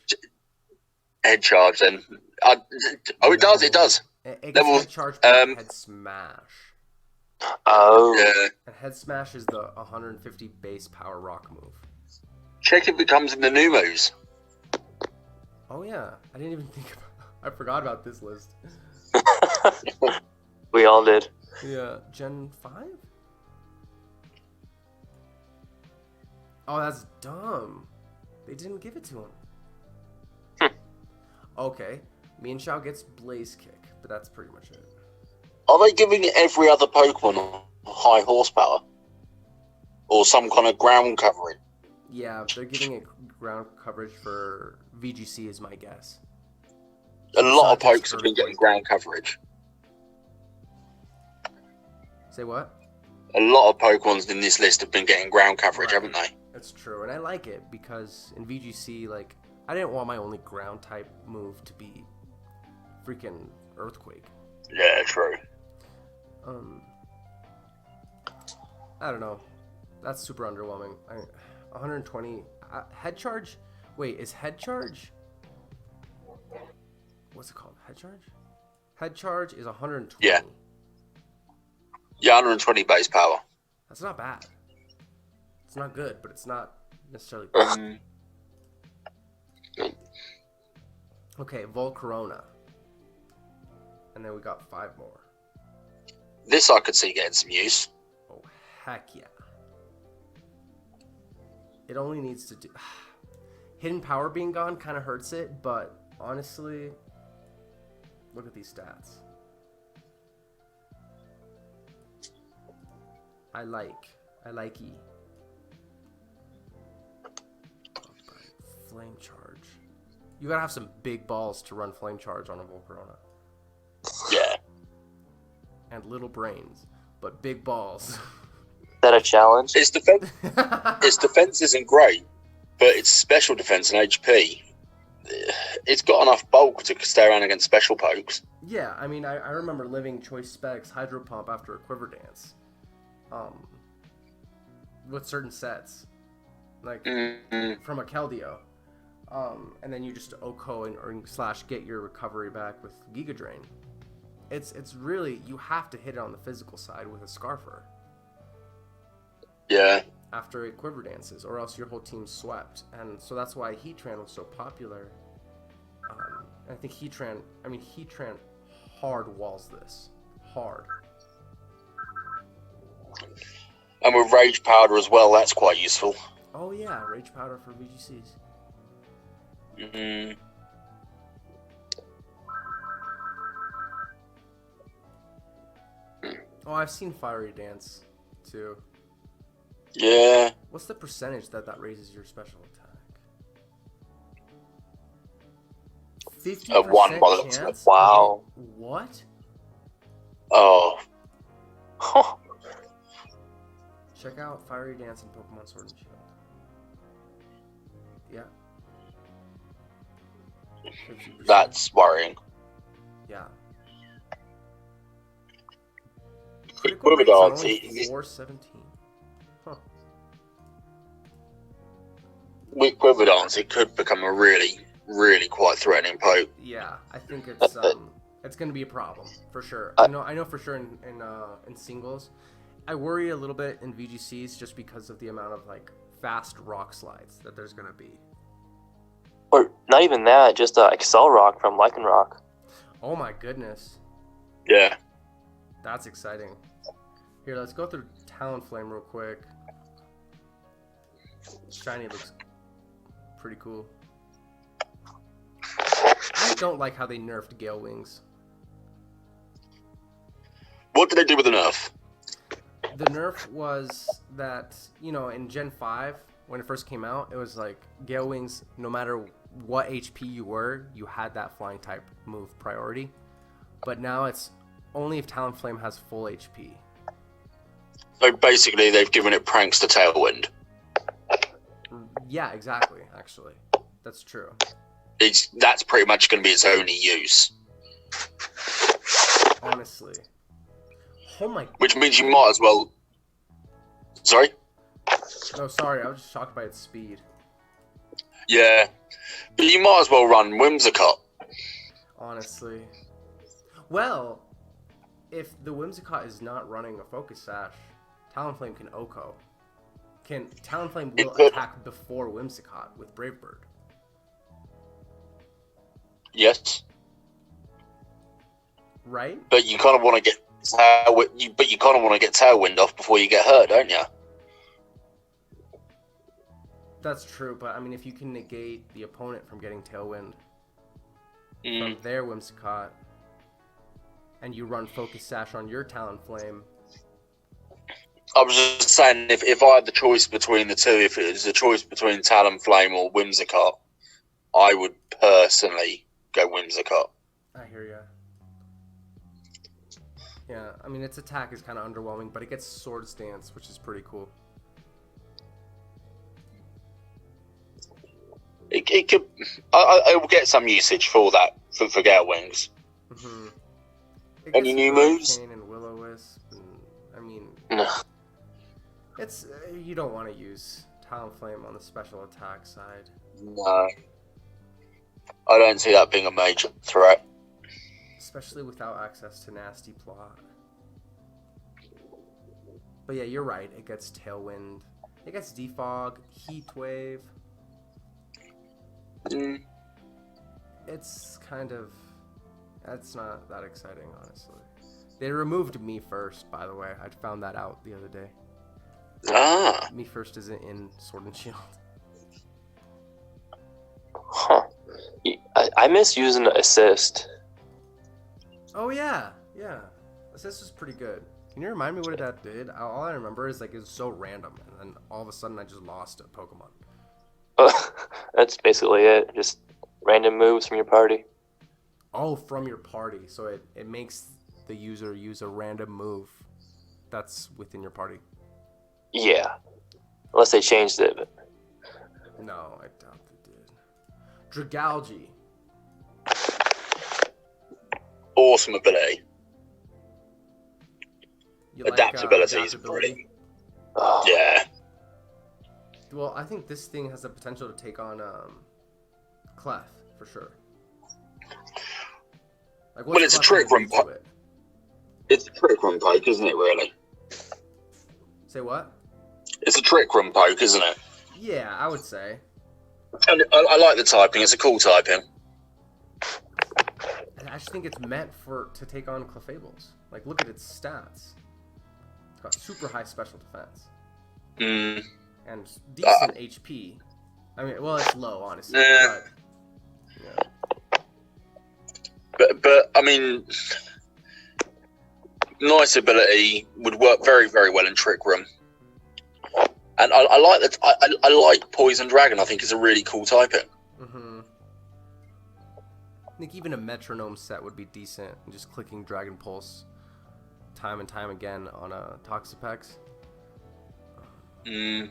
Head charge, then. It does. It does. It gets Level- head charge by head smash. Oh. Yeah. And head smash is the 150 base power rock move. Check if it comes in the new moves. Oh yeah, I didn't even think about. I forgot about this list. We all did. Yeah, Gen 5? Oh, that's dumb. They didn't give it to him. Okay, Mian Shao gets Blaze Kick, but that's pretty much it. Are they giving every other Pokemon high horsepower? Or some kind of ground covering? Yeah, they're giving it ground coverage for VGC is my guess. A lot of Psychic pokes have been getting Earthquake. ground coverage. Say what? A lot of Pokemons in this list have been getting ground coverage, Right. haven't they? That's true, and I like it because in VGC, like, I didn't want my only ground type move to be freaking Earthquake. Yeah, true. I don't know. That's super underwhelming. 120 head charge. Wait, is head charge? What's it called? Head charge? Head charge is 120. Yeah. Yeah, 120 base power. That's not bad. It's not good, but it's not necessarily bad. Okay, Volcarona. And then we got 5 more. This I could see getting some use. Oh, heck yeah. It only needs to do... Hidden power being gone kind of hurts it, but honestly, look at these stats. I like E. Flame charge. You gotta have some big balls to run flame charge on a Volcarona. Yeah. And little brains, but big balls. Is that a challenge? Its defense isn't great, but its special defense and HP, it's got enough bulk to stay around against special pokes. Yeah, I mean, I remember living Choice Specs Hydro Pump after a Quiver Dance. With certain sets. Like, from a Keldeo. And then you just OHKO or slash get your recovery back with Giga Drain. It's really, you have to hit it on the physical side with a Scarfer. Yeah. After it Quiver Dances, or else your whole team's swept. And so that's why Heatran was so popular. I think Heatran hard walls this. Hard. And with Rage Powder as well, that's quite useful. Oh yeah, Rage Powder for VGCs. Mm. Oh, I've seen Fiery Dance too. Yeah. What's the percentage that raises your special attack? 50% One by the looks of it. chance? Wow. What? Oh. Huh. Check out Fiery Dance in Pokemon Sword and Shield. Yeah. 50%. That's worrying. Yeah. Quick Critical rate's dance. only 417. Huh. With Quiver Dance, it could become a really, really quite threatening poke. Yeah, I think it's going to be a problem for sure. I know for sure in singles. I worry a little bit in VGCs just because of the amount of like fast rock slides that there's going to be. Or not even that, just Excel Rock from Lycanroc. Oh my goodness. Yeah. That's exciting. Here, let's go through Talonflame real quick. Shiny looks pretty cool. I don't like how they nerfed Gale Wings. What did they do with the nerf? The nerf was that, in Gen 5, when it first came out, it was like Gale Wings, no matter what HP you were, you had that flying type move priority. But now it's only if Talonflame has full HP. So basically, they've given it pranks to Tailwind. Yeah, exactly, actually. That's true. That's pretty much going to be its only use. Honestly. Oh my... Which means you might as well... Sorry? No, sorry, I was just shocked by its speed. Yeah. But you might as well run Whimsicott. Honestly. Well, if the Whimsicott is not running a Focus Sash, Talonflame can OHKO. Talonflame will attack before Whimsicott with Brave Bird. Yes. Right? But you kind of want to get Tailwind off before you get hurt, don't you? That's true, but I mean, if you can negate the opponent from getting Tailwind from their Whimsicott, and you run Focus Sash on your Talonflame. I was just saying, if I had the choice between the two, if it was a choice between Talonflame or Whimsicott, I would personally go Whimsicott. I hear ya. Yeah, I mean, its attack is kind of underwhelming, but it gets Swords Dance, which is pretty cool. It could. I will get some usage for that for Gale Wings. Mm-hmm. Any new moves? And Will-O-Wisp, and, I mean, No. it's you don't want to use Talonflame on the special attack side. No, I don't see that being a major threat. Especially without access to Nasty Plot. But yeah, you're right. It gets Tailwind. It gets Defog, Heat Wave. It's kind of... That's not that exciting, honestly. They removed Me First, by the way. I found that out the other day. Ah. Me First isn't in Sword and Shield. Huh. I miss using Assist. Oh, yeah. Yeah. Assist was pretty good. Can you remind me what that did? All I remember is, like, it was so random. And then all of a sudden, I just lost a Pokemon. That's basically it. Just random moves from your party. Oh, from your party. So it makes the user use a random move that's within your party. Yeah. Unless they changed it. But... No, I doubt they did. Dragalge. Awesome ability. You Adaptability like, is pretty. adaptability? Yeah. Well, I think this thing has the potential to take on Clef, for sure. Like, Well, it's a trick room. It's a trick room poke, isn't it, really? Say what? It's a trick room poke, isn't it? Yeah, I would say. And I like the typing. It's a cool typing. I actually think it's meant to take on Clefables. Like, look at its stats. It's got super high special defense. And decent HP. I mean, well, it's low, honestly. Yeah. But, yeah. But I mean, nice ability would work very, very well in Trick Room. And I like that. I like Poison Dragon. I think it's a really cool typing. Mm-hmm. I think even a metronome set would be decent. Just clicking Dragon Pulse time and time again on a Toxapex. I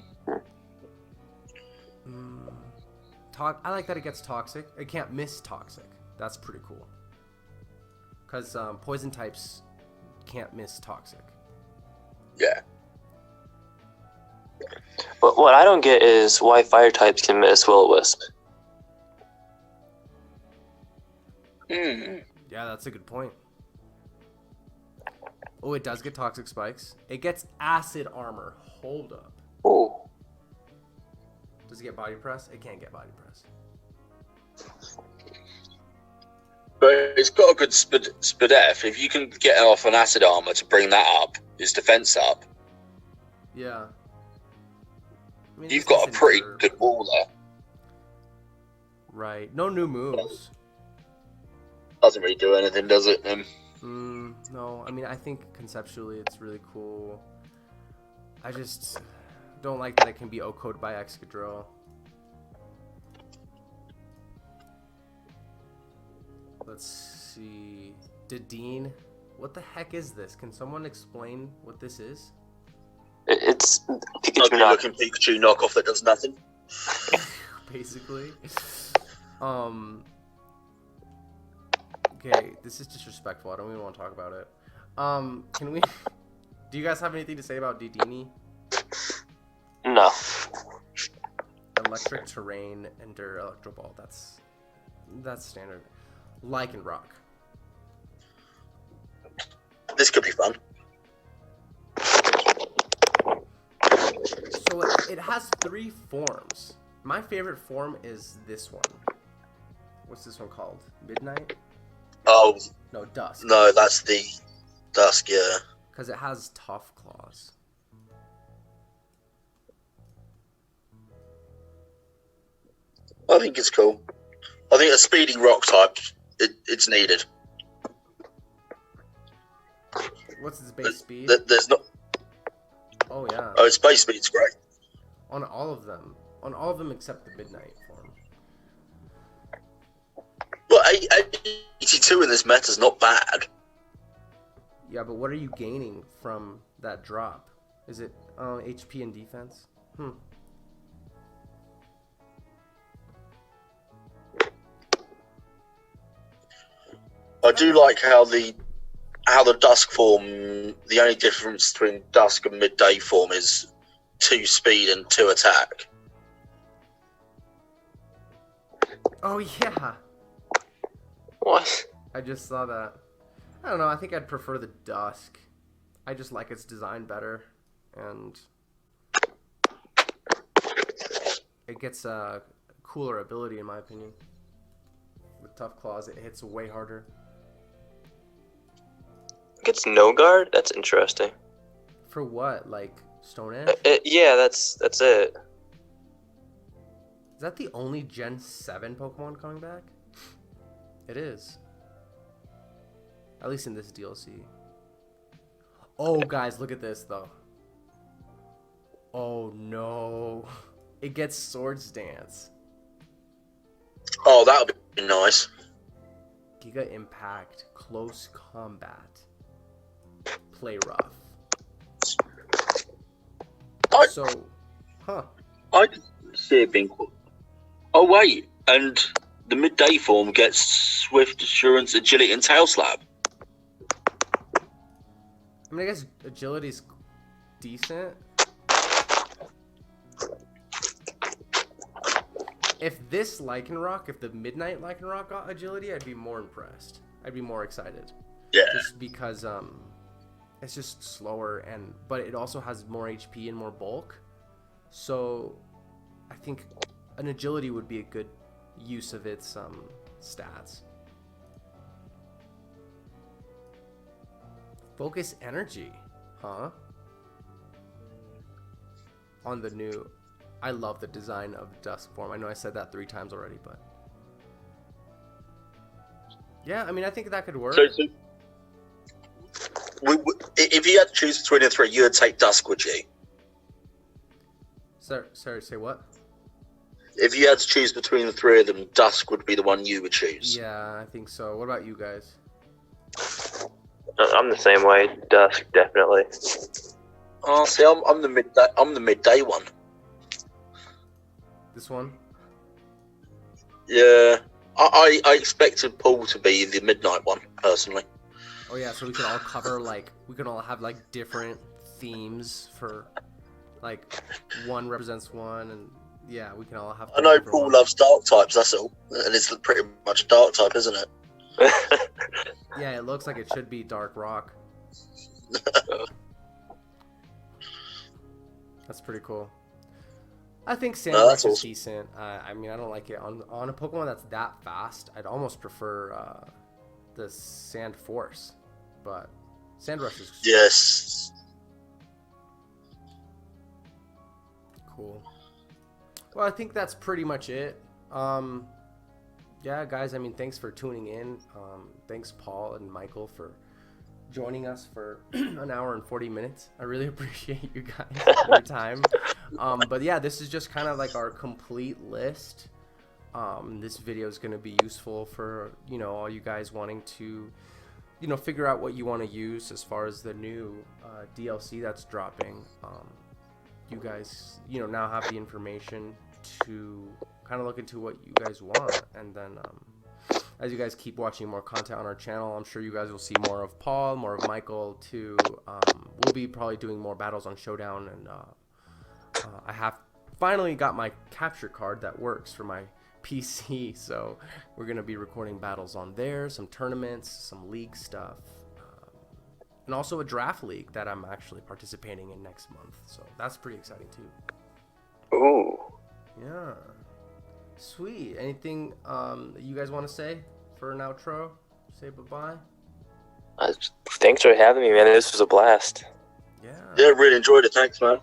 like that it gets toxic. It can't miss toxic. That's pretty cool. Because poison types can't miss toxic. Yeah. But what I don't get is why fire types can miss Will-O-Wisp. Yeah, that's a good point. Oh, it does get toxic spikes. It gets acid armor. Hold up. Oh. Does it get body press? It can't get body press. But it's got a good SPDF. If you can get off an acid armor to bring that up, his defense up, Yeah. I mean, you've it's got a decent pretty for- good wall there. Right. No new moves. Doesn't really do anything, does it? No. I mean, I think conceptually it's really cool. I just don't like that it can be OHKO'd by Excadrill. Let's see. Dedenne? What the heck is this? Can someone explain what this is? It's Pikachu Ugly knock. looking Pikachu knockoff that does nothing. Basically. Okay, this is disrespectful. I don't even want to talk about it. Can we... Do you guys have anything to say about Dedenne? No. Electric Terrain, Endure, Electro Ball. That's standard. Lycanroc. This could be fun. So it has 3 forms. My favorite form is this one. What's this one called? Midnight? Oh, No, Dusk. no, that's the Dusk, yeah. Because it has Tough Claws. I think it's cool. I think a speedy rock type, it's needed. What's its base speed? There's not. Oh, yeah. Oh, its base speed's great. On all of them. On all of them except the Midnight form. Well, 82 in this meta's not bad. Yeah, but what are you gaining from that drop? Is it HP and defense? I do like how the Dusk form, the only difference between Dusk and Midday form is 2 speed and 2 attack. Oh, yeah. What? I just saw that. I don't know. I think I'd prefer the Dusk. I just like its design better. And it gets a cooler ability, in my opinion. With Tough Claws, it hits way harder. It's no guard? That's interesting. For what? Like Stone Edge? Yeah, that's it. Is that the only Gen 7 Pokemon coming back? It is. At least in this DLC. Oh, guys, look at this, though. Oh, no. It gets Swords Dance. Oh, that would be nice. Giga Impact. Close Combat. Play Rough. I see it being cool. Oh, wait, and the Midday form gets Swift Assurance, Agility, and Tail Slap. I mean, I guess Agility's decent. If this Lycanroc, if the Midnight Lycanroc got Agility, I'd be more impressed. I'd be more excited. Yeah. Just because it's just slower, but it also has more HP and more bulk. So I think an Agility would be a good use of its stats. Focus Energy, huh? On the new... I love the design of Dusk form. I know I said that 3 times already, but... Yeah, I mean, I think that could work. So if you had to choose between the 3, you would take Dusk, would you? Sorry, say what? If you had to choose between the three of them, Dusk would be the one you would choose. Yeah, I think so. What about you guys? I'm the same way. Dusk, definitely. Oh, see, I'm the midday. I'm the midday one. This one? Yeah, I expected Paul to be the midnight one personally. Oh yeah, so we can all cover we can all have different themes for one represents one, and yeah, we can all have. I know different Paul ones. loves dark types. That's all, and it's pretty much a dark type, isn't it? Yeah, it looks like it should be dark rock. That's pretty cool. I think Sandrush that's is awesome. decent. I mean, I don't like it on a Pokemon that's that fast. I'd almost prefer the Sand Force, but Sandrush is Yes. cool. Well, I think that's pretty much it. Yeah, guys, I mean, thanks for tuning in. Thanks, Paul and Michael, for joining us for an hour and 40 minutes. I really appreciate you guys your time. But yeah, this is just kind of like our complete list. This video is going to be useful for, all you guys wanting to, figure out what you want to use as far as the new DLC that's dropping. You guys, now have the information to kind of look into what you guys want, and then as you guys keep watching more content on our channel, I'm sure you guys will see more of Paul, more of Michael too. We'll be probably doing more battles on Showdown, and I have finally got my capture card that works for my PC, so we're gonna be recording battles on there, some tournaments, some league stuff, and also a draft league that I'm actually participating in next month, so that's pretty exciting too. Ooh. Yeah. Sweet. Anything that you guys want to say for an outro? Say bye-bye? Thanks for having me, man. This was a blast. Yeah. Yeah, really enjoyed it. Thanks, man.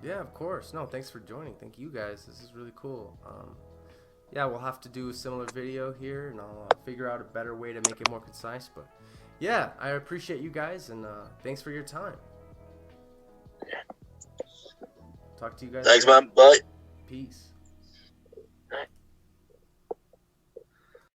Yeah, of course. No, thanks for joining. Thank you guys. This is really cool. Yeah, we'll have to do a similar video here, and I'll figure out a better way to make it more concise. But yeah, I appreciate you guys, and thanks for your time. Talk to you guys. Thanks, later. man. Bye. Peace.